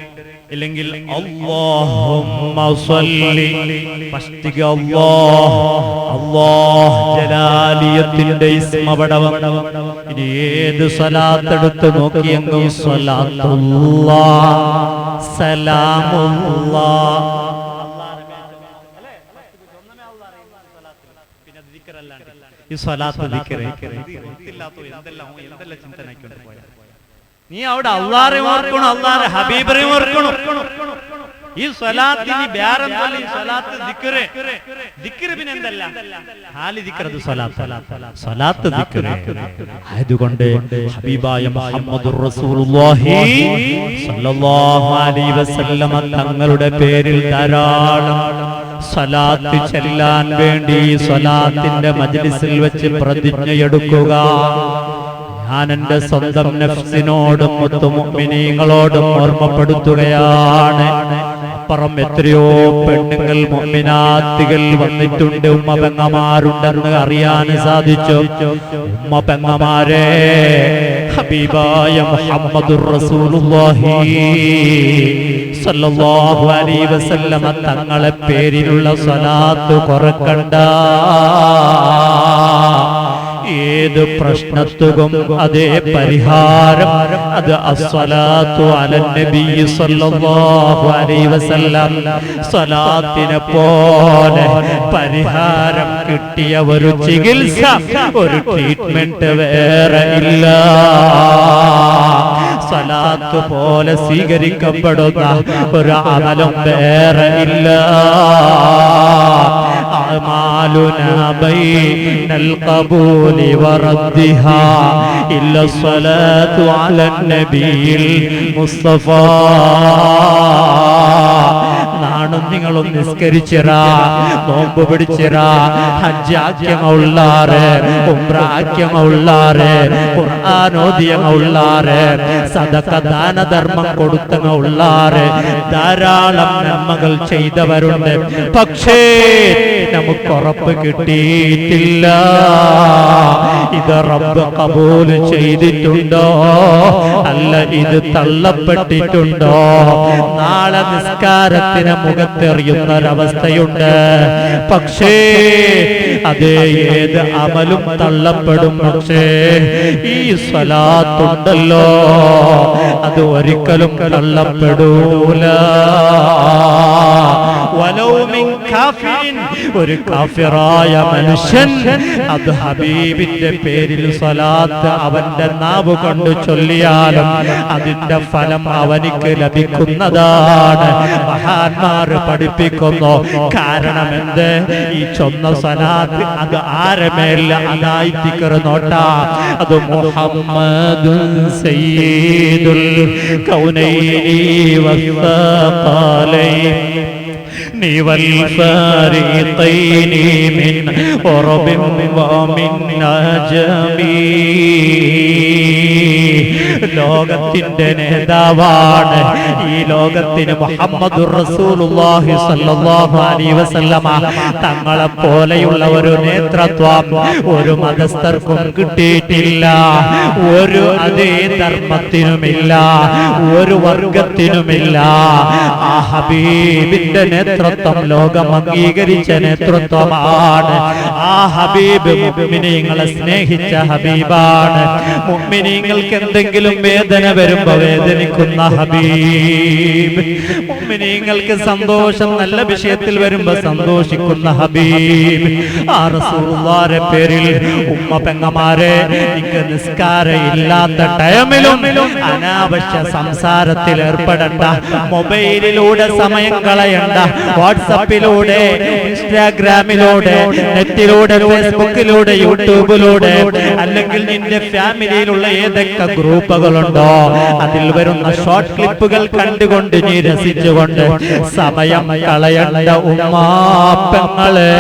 ഇല്ലെങ്കിൽ അല്ലാഹുമ്മ സ്വല്ലി ഫസ്തിക അല്ലാഹ് ജലാലിയത്തിന്റെ ഇസ്മവടവം. ഇനി ഏത് സ്വലാത്ത് എടുത്ത് നോക്കിയെങ്കിൽ സ്വലാത്തുല്ലാഹ് സലാമുല്ലാഹ് ഈ സ്വലാത്ത് ദിക്ർ എന്തെല്ലാം ചിന്തനായിക്കൊണ്ട് പോയാ നീ അവിടെ അല്ലാഹുവെ ഓർക്കണം, അല്ലാഹുവിന്റെ ഹബീബിനെ ഓർക്കണം. ഈ സ്വലാത്തിന് ബേറെന്തല്ല, ഈ സ്വലാത്ത് ദിക്ർ ദിക്റ് പിന്നെ എന്തല്ല ഹാലി ദിക്ർ അത് സ്വലാത്ത് ദിക്ർ അതുകൊണ്ട് ഹബീബായ മുഹമ്മദുർ റസൂലുള്ളാഹി സ്വല്ലല്ലാഹു അലൈഹി വസല്ലം തങ്ങളുടെ പേരിൽ ധാരാളം സ്വലാത്ത് ചെല്ലാൻ വേണ്ടി സ്വലാത്തിന്റെ മജ്ലിസിൽ വെച്ച് പ്രതിജ്ഞയെടുക്കുക. ഞാൻ എന്റെ സ്വന്തം നഫ്സിനോടും മുഅ്മിനീങ്ങളോടും ഓർമ്മപ്പെടുത്തുകയാണ്. അപ്പുറം എത്രയോ പെണ്ണുങ്ങൾ മുഅ്മിനാത്തുകൾ വന്നിട്ടുണ്ട്, ഉമ്മ പെങ്ങമാരുണ്ടെന്ന് അറിയാൻ സാധിച്ചു. ഉമ്മ പെങ്ങമാരെ, ഹബീബായ മുഹമ്മദുർ റസൂലുള്ളാഹി സല്ലല്ലാഹു അലൈഹി വസല്ലം തങ്ങളെ പേരിലുള്ള സ്വലാത്ത് കുറക്കണ്ട. ഏത് പ്രശ്നത്തും അതേ പരിഹാരം, അത് അസ്സലാത്തു അലൻ നബി സല്ലല്ലാഹു അലൈഹി വസല്ലം. സ്വലാത്തിനെ പോലെ പരിഹാരം കിട്ടിയ ഒരു ചികിത്സ, ഒരു ട്രീറ്റ്മെന്റ് വേറെ ഇല്ല. സ്വലാത്ത് പോലെ സ്വീകരിക്കപ്പെടുന്ന ഒരു അമലും വേറെ ഇല്ല. അഅ്മാലുനാ ബൈനൽ ഖബൂലി വറദ്ദിഹാ ഇല്ല സ്വലാത്തു അലൻ നബിയിൽ മുസ്തഫ. നാണും നിങ്ങളും നിസ്കരിച്ചിറാ, നോമ്പ് പിടിച്ചിറാ, ഹജ്ജാക്യമൗള്ളാറ്, ഉംറാക്യമൗള്ളാറ്, ഖുർആനോദിയമൗള്ളാറ്, സദഖ ദാനധർമ്മം കൊടുത്തങ്ങൗള്ളാറ്, ധാരാളം നന്മകൾ ചെയ്തവരുണ്ട്. പക്ഷേ നമുക്ക് ഉറപ്പ് കിട്ടിയിട്ടില്ല ഇത് റബ്ബ് കബൂൽ ചെയ്തിട്ടുണ്ടോ അല്ല ഇത് തള്ളപ്പെട്ടിട്ടുണ്ടോ. നാളെ നിസ്കാരത്തിന് മുഖത്തെറിയുന്നൊരവസ്ഥയുണ്ട്. പക്ഷേ അതേ ഏത് അമലും തള്ളപ്പെടും. പക്ഷേ ഈ സ്വലാത്തുണ്ടല്ലോ, അത് ഒരിക്കലും തള്ളപ്പെടൂല. ഒരു കാഫിറായ മനുഷ്യൻ അത് ഹബീബിന്റെ പേരിൽ സ്വലാത്ത് അവന്റെ നാവ് കൊണ്ട് ചൊല്ലിയാലും അതിന്റെ ഫലം അവനിക്ക് ലഭിക്കുന്നതാണ്. മഹാന്മാർ പഠിപ്പിക്കുന്നു. കാരണം എന്ത്? ഈ ചൊന്ന സ്വലാത്ത് അത് ആരമേൽ അതായി ദിക്ർ നോട്ടാ. അത് മുഹമ്മദുൻ സയ്യിദുൽ കൗനൈനി വസ്സഖലൈൻ والفريقين من عرب ومن عجم. ലോകത്തിന്റെ നേതാവാണ്. ഈ ലോകത്തിന് മുഹമ്മദുർ റസൂലുള്ളാഹി സ്വല്ലല്ലാഹു അലൈഹി വസല്ലമ തങ്ങളെ പോലെയുള്ള ഒരു നേതൃത്വം ഒരു മതസ്ഥർക്കും കിട്ടിയിട്ടില്ല. ഒരു അതേ ധർമ്മത്തിനുമില്ല, ഒരു വർഗത്തിനുമില്ല. ആ ഹബീബിന്റെ നേതൃത്വം ലോകം അംഗീകരിച്ച നേതൃത്വമാണ്. ആ ഹബീബ് മുഅ്മിനീങ്ങളെ സ്നേഹിച്ച ഹബീബാണ്. മുഅ്മിനീങ്ങൾക്ക് എന്തെങ്കിലും വേദന വരുമ്പോ വേദനിക്കുന്ന ഹബീബ്, മുഅ്മിനീങ്ങൾക്ക് സന്തോഷം നല്ല വിഷയത്തിൽ വരുമ്പോ സന്തോഷിക്കുന്ന ഹബീബ്. ആ റസൂലുള്ളാഹിന്റെ പേരിൽ ഉമ്മ പെങ്ങമാരെ, നിങ്ങൾക്ക് നിസ്കാരം ഇല്ലാത്ത ടൈമിലും അനാവശ്യ സംസാരത്തിൽ ഏർപ്പെടണ്ട. മൊബൈലിലൂടെ സമയം കളയണ്ട. വാട്സാപ്പിലൂടെ, ഇൻസ്റ്റാഗ്രാമിലൂടെ, നെറ്റിലൂടെ, ഫേസ്ബുക്കിലൂടെ, യൂട്യൂബിലൂടെ, അല്ലെങ്കിൽ നിന്റെ ഫാമിലിയിലുള്ള ഏതൊക്കെ ഗ്രൂപ്പുകളുണ്ടോ അതിൽ വരുന്ന ഷോർട്ട് ക്ലിപ്പുകൾ കണ്ടുകൊണ്ട് നീ രസിച്ചുകൊണ്ട് സമയം കളയണ്ട ഉമ്മാപ്പങ്ങളെ.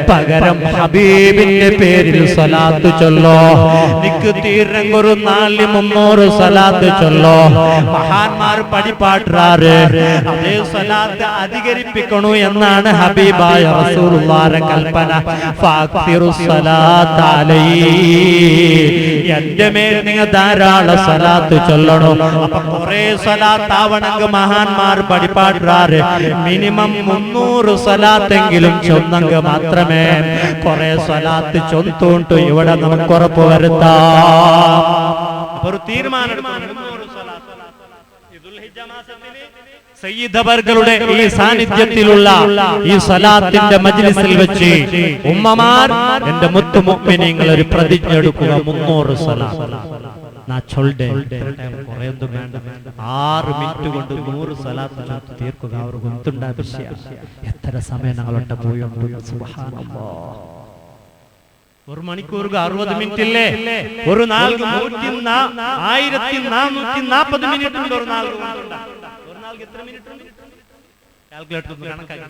പകരം ഹബീബിന്റെ പേരിൽ സ്വലാത്ത് ചൊല്ലോ. നിക്ക് തീർന്നെങ്കിൽ ഒരു 400 സ്വലാത്ത് ചൊല്ലോ. മഹാന്മാർ പഠിപ്പാട്ടാറ് അതേ സ്വലാത്ത് അധികരിപ്പിക്കണു എന്നാണ് ഹബീബായ റസൂലുള്ളാഹിന്റെ കൽപ്പന. ഫാക്തിറു സ്വലാത്ത് അലൈഹി, എന്റെ മേൽ നിങ്ങൾ ധാരാളം സ്വലാത്ത് ചൊല്ലണം. അപ്പൊ കുറെ സ്വലാത്ത് ആവണമെങ്കിൽ മഹാന്മാർ പഠിപ്പാട്ടാറ് മിനിമം 300 സ്വലാത്തെങ്കിലും ചൊന്നെങ്കിൽ മാത്രമേ കുറെ സ്വലാത്ത് ചൊന്തുണ്ട് ഇവിടെ നമുക്ക് ഉറപ്പ് വരുത്താം. ഒരു തീരുമാനം സയ്യിദവർകളുടെ ഈ സാന്നിധ്യത്തിലുള്ള ഈ സ്വലാത്തിന്റെ മജ്ലിസിൽ വെച്ച് ഉമ്മമാർ, എന്റെ മുത്തു മുഅ്മിനീങ്ങൾ ഒരു പ്രതിജ്ഞ എടുക്കുക. 300 സ്വലാത്ത്. നാ ചൊല്ലെ കുറെയൊന്നും വേണ്ട 6 മിനിറ്റ് കൊണ്ട് 100 സ്വലാത്ത് ചൊല്ലി തീർക്കുക അവർ ഗുന്തുണ്ട വിഷയം എത്ര സമയം ഞങ്ങളൊട്ട് പോയുണ്ട് സുബ്ഹാനല്ലാഹ് ഒരു മണിക്കൂർക്ക് 60 മിനിറ്റ് ഇല്ലേ ഒരു നാൾക്ക് 1440 മിനിറ്റ് ഉണ്ട് ഒരു നാൾക്ക് എത്ര മിനിറ്റ് ഉണ്ട് കാൽക്കുലേറ്റർ കണക്കാക്കി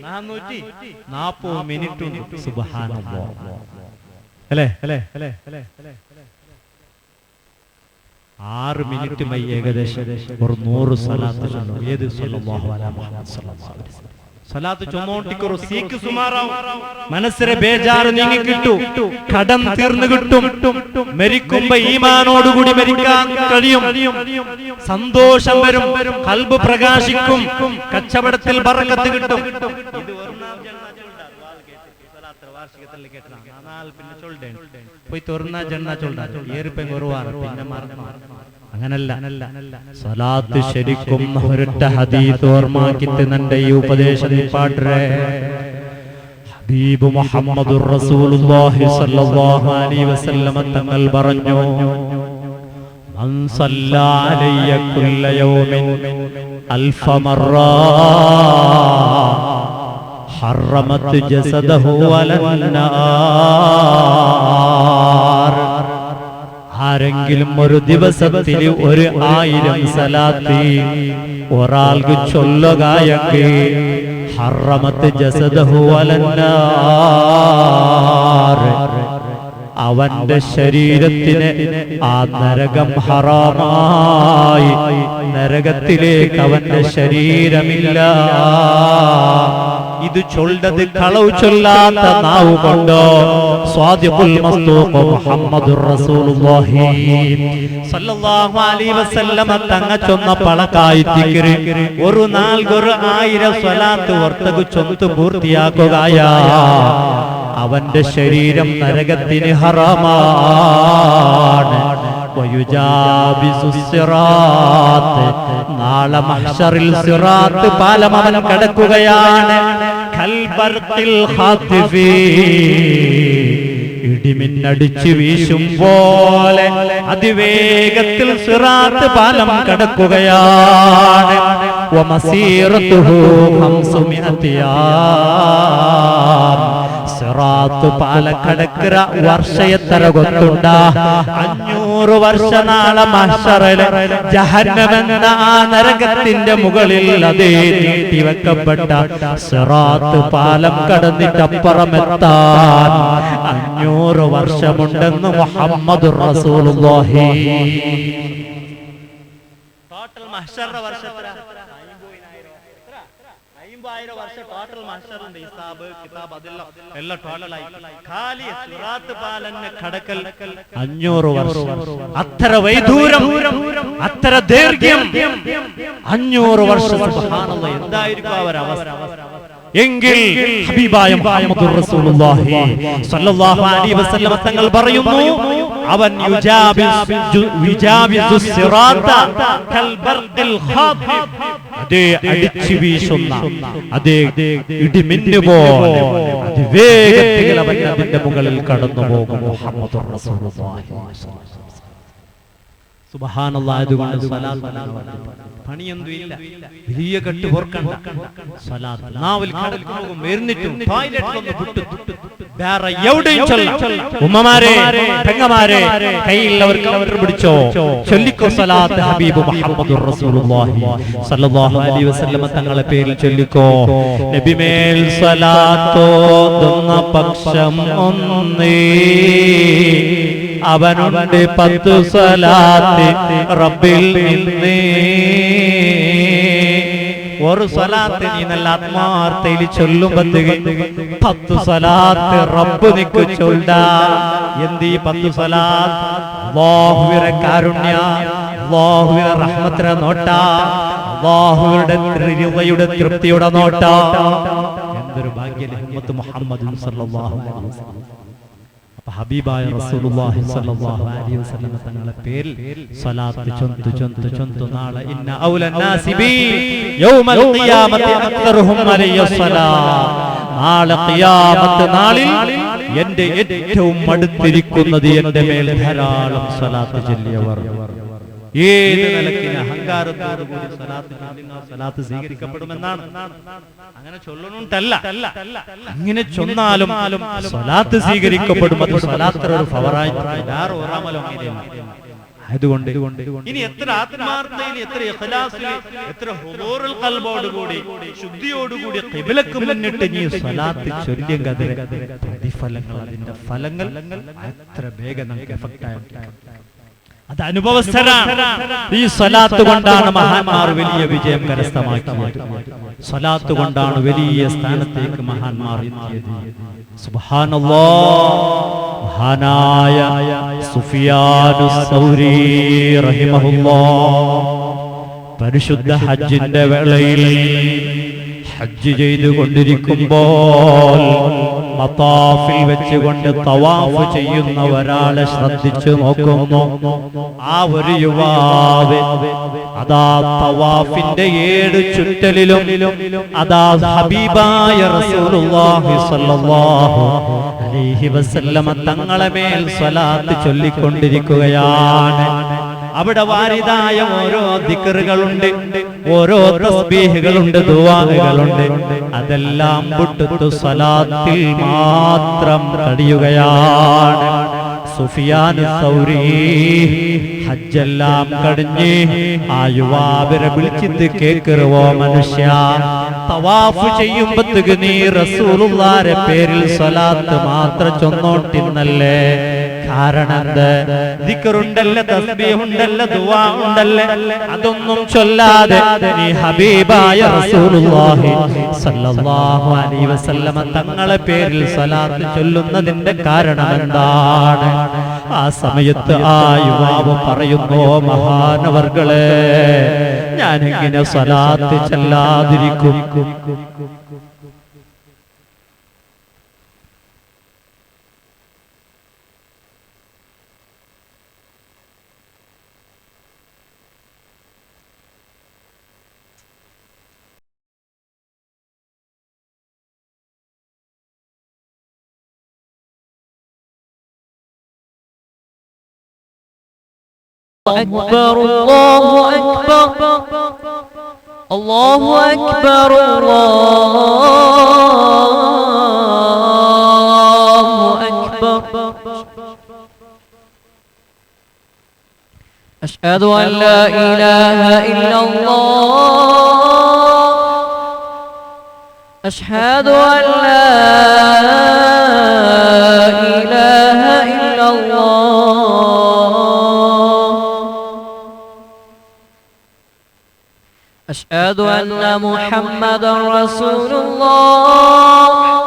1440 മിനിറ്റ് ഉണ്ട് സുബ്ഹാനല്ലാഹ് അല്ലേ 6 മിനിറ്റ് ഏകദേശം ഒരു 100 സ്വലാത്ത് ചൊല്ലും ഏത് സല്ലല്ലാഹു അലൈഹി വസല്ലം സലാത്ത് ചൊന്നോണ്ടിക്കൊരു സീക്ക് സുമാറാവും മനസ്സിലെ ബേജാറ് നീങ്ങി കിട്ടും കടം തീർന്നു കിട്ടും മരിക്കുമ്പോ ഈമാനോടുകൂടി മരിക്കാൻ കഴിയും സന്തോഷം വരും ഖൽബ് പ്രകാശിക്കും കച്ചവടത്തിൽ ബറക്കത്ത് കിട്ടും ഇത് വാർഷികത്തിൽ കേട്ടതാണ് പിന്നെ ചൊല്ലേൻ പോയി തുറന്ന ജന്ന ചൊല്ലാൻ ഏറിപ്പോ കുറവാണ് പിന്നെ മറന്നു അങ്ങനല്ല സ്വലാത്ത് ശരിക്കും ഒരൊറ്റ ഹദീസ് ഓർമ്മാക്കിട്ട് നിന്റെ ഈ ഉപദേശം പാടേ ഹബീബ് മുഹമ്മദുർ റസൂലുള്ളാഹി സ്വല്ലല്ലാഹു അലൈഹി വസല്ലം തങ്ങൾ പറഞ്ഞു മൻ സല്ലാ അലയ്യ കുല്ല യൗമിൻ അൽഫ മറ ഹറമത് ജസദഹു അലന്നാർ ആരെങ്കിലും ഒരു ദിവസത്തിൽ 1000 സലാത്ത് ഒരാൾക്ക് ചൊല്ലുകയെങ്കിൽ ഹറമത് ജസദഹു അലന്നാർ അവന്റെ ശരീരത്തിന് ആ നരകം ഹറാമായി നരകത്തിലേക്ക് അവന്റെ ശരീരമില്ല ഇത് ചൊല്ലത് കളവ് ചൊല്ലാത്ത നാവ് കൊണ്ടോ സ്വാദിഖുൽ മസ്ദൂഖ് മുഹമ്മദുർ റസൂലുള്ളാഹി സ്വല്ലല്ലാഹു അലൈഹി വസല്ലം തങ്ങ ചൊന്ന പളക്കായി ദിക്ർ ഒരു നാൾ 1000 സ്വലാത്ത് വർത്തകു ചൊന്തു പൂർത്തിയാക്കുകയാ അവന്റെ ശരീരം നരകത്തിന് ഹറാമാണ് വയുജാബിസു സിറാത്ത് നാളെ മഹ്ശറിൽ സിറാത്ത് പാലം അവൻ കടക്കുകയാണ് കൽബർഖിൽ ഖാതിഫി ഇടിമിന്നടിച്ചു വീശും പോലെ അതിവേഗത്തിൽ സിറാത്ത് പാലം കടക്കുകയാണ് വമസീറതുഹു 500 യാം സിറാത്ത് പാല കടക്കര വർഷയത്തര കൊത്തുണ്ട 500 വർഷ നാളെ മഹ്ശറിലെ ജഹന്നമെന്ന ആ നരകത്തിന്റെ മുകളിൽ അതേ നീട്ടി വെക്കപ്പെട്ട സിറാത്ത് പാലം കടന്നിട്ടപ്പുറമെത്താൻ 500 വർഷമുണ്ടെന്ന് മുഹമ്മദുർ റസൂലുള്ളാഹി ടോട്ടൽ മഹ്ശറിന്റെ വർഷം 50,000 വർഷം ടോട്ടൽ മഹ്ശറിന്റെ ഹിസാബ് കിതാബ് അതെല്ലാം ടോട്ടലായി ഖാലി സിറാത്ത് പാലന്നെ കടക്കൽ 500 വർഷം അത്ര വൈദൂരം അത്ര ദൈർഘ്യം 500 വർഷം സുബ്ഹാനല്ലാഹ് എന്തായിരിക്കും അവരുടെ അവസ്ഥ എങ്കിൽ ഹബീബായ മുഹമ്മദുർ റസൂലുള്ളാഹി സ്വല്ലല്ലാഹു അലൈഹി വസല്ലം തങ്ങൾ പറയുന്നു അവൻ യുജാബിസു സിറാത്ത കൽബർഖിൽ ഖാതിഫ് അതേ അടിച്ചു വീശുന്ന അതേ ഇടിമിന്നു പോലെ അതിവേഗത്തിൽ അവൻ അതിന്റെ മുകളിൽ കടന്നു പോകും മുഹമ്മദുർ റസൂലുള്ളാഹി സുബ്ഹാനല്ലാഹ് അതുകൊണ്ട് സ്വലാത്ത് പണിയൊന്നുമില്ല വലിയ കെട്ട് ഓർക്കണ്ട സ്വലാത്ത് നാവിൽ കടക്കും വരുന്നിട്ടും ടോയ്ലറ്റിലൊന്ന് വിട്ടു വേറെ എവിടെയും ചൊല്ലാം ഉമ്മമാരെ പെങ്ങമാരെ കയ്യിലുള്ളവർക്ക് അവർ പിടിച്ചോ ചൊല്ലിക്കോ സ്വലാത്ത് ഹബീബ് മുഹമ്മദുർ റസൂലുള്ളാഹി സ്വല്ലല്ലാഹു അലൈഹി വസല്ലം തങ്ങളെ പേരിൽ ചൊല്ലിക്കോ നബിമേൽ സ്വലാത്തോതുന്ന പക്ഷം ഒന്നേ അവനുണ്ട് 10 സ്വലാത്ത് റബ്ബിൽ നിന്നേ ഒരു സ്വലാത്ത് നീ നല്ല ആത്മാർത്ഥയിൽ ചൊല്ലുമ്പത്തേക്ക് 10 സ്വലാത്ത് റബ്ബ് നിക്ക് ചൊല്ല എന്ത് 10 സ്വലാത്ത് അല്ലാഹുവിന്റെ കാരുണ്യ അല്ലാഹുവിന്റെ റഹ്മത്തിന്റെ നോട്ട അല്ലാഹുവിന്റെ റിളയുടെ തൃപ്തിയുടെ നോട്ട എന്തൊരു ഭാഗ്യം ഉമ്മത്ത് മുഹമ്മദ് സല്ലല്ലാഹു അലൈഹി വസല്ലം ഹബീബായ റസൂലുള്ളാഹി സ്വല്ലല്ലാഹു അലൈഹി വസല്ലം തങ്ങളുടെ പേരിൽ സ്വലാത്ത് ചൊന്തു നാളെ ഇന്ന ഔലൻ നാസി ബി യൗമൽ ഖിയാമത്തി അക്തറുഹും അലൈഹി സ്വലാത്ത് നാളെ ഖിയാമത്ത് നാളിൽ എന്റെ ഏറ്റവും അടുത്തിരിക്കുന്നത് എന്റെ മേൽ ധാരാളം സ്വലാത്ത് ചൊല്ലിയവർ. ഏത് നിലക്കിന് അഹങ്കാരത്തോടു കൂടി സ്വലാത്ത് സ്വീകരിക്കപ്പെടുമെന്നാണ്. അങ്ങനെ ചൊല്ലണുണ്ടല്ല, അങ്ങനെ ചൊന്നാലും സ്വലാത്ത് സ്വീകരിക്കപ്പെടും. അത് സ്വലാത്ത് ഒരു ഫവറായി അതുകൊണ്ട് ഇനി എത്ര ആത്മാർത്ഥതയിൽ, എത്ര ഇഖ്ലാസിൽ, എത്ര ഹുദൂറുൽ ഖൽബോടുകൂടി, ശുദ്ധിയോടുകൂടി ഖിബ്ലക്ക് മുന്നിട്ട് നീ സ്വലാത്ത് ചൊല്ലിയെങ്കിൽ അതിന്റെ പ്രതിഫലങ്ങൾ, അതിന്റെ ഫലങ്ങൾ എത്ര വേഗം നമുക്ക് എഫക്റ്റ് ആയി. അത് അനുഭവസ്ഥരാണ്. ഈ സ്വലാത്ത് കൊണ്ടാണ് മഹാന്മാർ വലിയ വിജയം കരസ്ഥമാക്കിയത്. സ്വലാത്ത് കൊണ്ടാണ് വലിയ സ്ഥാനത്തേക്ക് മഹാന്മാർ എത്തിയത്. സുബ്ഹാനല്ലാഹ്. മഹാനായ സുഫിയാനു സൗരി റഹിമഹുല്ലാഹ് പരിശുദ്ധ ഹജ്ജിന്റെ വേളയിൽ ഹജ്ജ് ചെയ്തുകൊണ്ടിരിക്കുമ്പോൾ മതാഫിൽ വെച്ചുകൊണ്ട് തവാഫ് ചെയ്യുന്ന ഒരാളെ ശ്രദ്ധിച്ചു നോക്കുന്നു. ആ ഒരു യുവാവ് അതാ തവാഫിന്റെ 7 ചുറ്റലിലും അതാ ഹബീബായ റസൂലുള്ളാഹി സ്വല്ലല്ലാഹു അലൈഹി വസല്ലമ തങ്ങളെ മേൽ സ്വലാത്ത് ചൊല്ലിക്കൊണ്ടിരിക്കുകയാണ്. അവിടെ വാരിദായ ഓരോ ദിക്റുകളുണ്ട്, ഓരോ തസ്ബീഹുകളുണ്ട്, ദുആകളുണ്ട്. അതെല്ലാം വിട്ടിട്ട് സ്വലാത്തിൽ മാത്രം കഴിയുകയാണ്. സുഫിയാൻ സൗരി ഹജ്ജെല്ലാം കഴിഞ്ഞ് ആ യുവാവിനെ വിളിച്ചിട്ട് കേൾക്കുവോ മനുഷ്യ, തവാഫ് ചെയ്യുമ്പത്തേക്ക് നീ റസൂലുള്ളാഹിന്റെ പേരിൽ സ്വലാത്ത് മാത്രം ചൊന്നോട്ടിന്നല്ലേ? കാരണം ദിക്റുണ്ടല്ലേ, തസ്ബീഹുണ്ടല്ലേ, ദുആ ഉണ്ടല്ലേ, അതൊന്നും ചൊല്ലാതെ നീ ഹബീബായ റസൂലുള്ളാഹി സ്വല്ലല്ലാഹു അലൈഹി വസല്ലമ തങ്ങളെ പേരിൽ സ്വലാത്ത് ചൊല്ലുന്നതിന്റെ കാരണം എന്താണ്? ആ സമയത്ത് ആ യുവാവ് പറയുന്നു, മഹാനവർകളെ, ഞാനെങ്ങനെ സ്വലാത്ത് ചൊല്ലാതിരിക്കും? أكبر الله أكبر الله أكبر الله أكبر أشهد أن لا إله إلا الله أشهد أن لا إله إلا الله أشهد أن محمدا رسول الله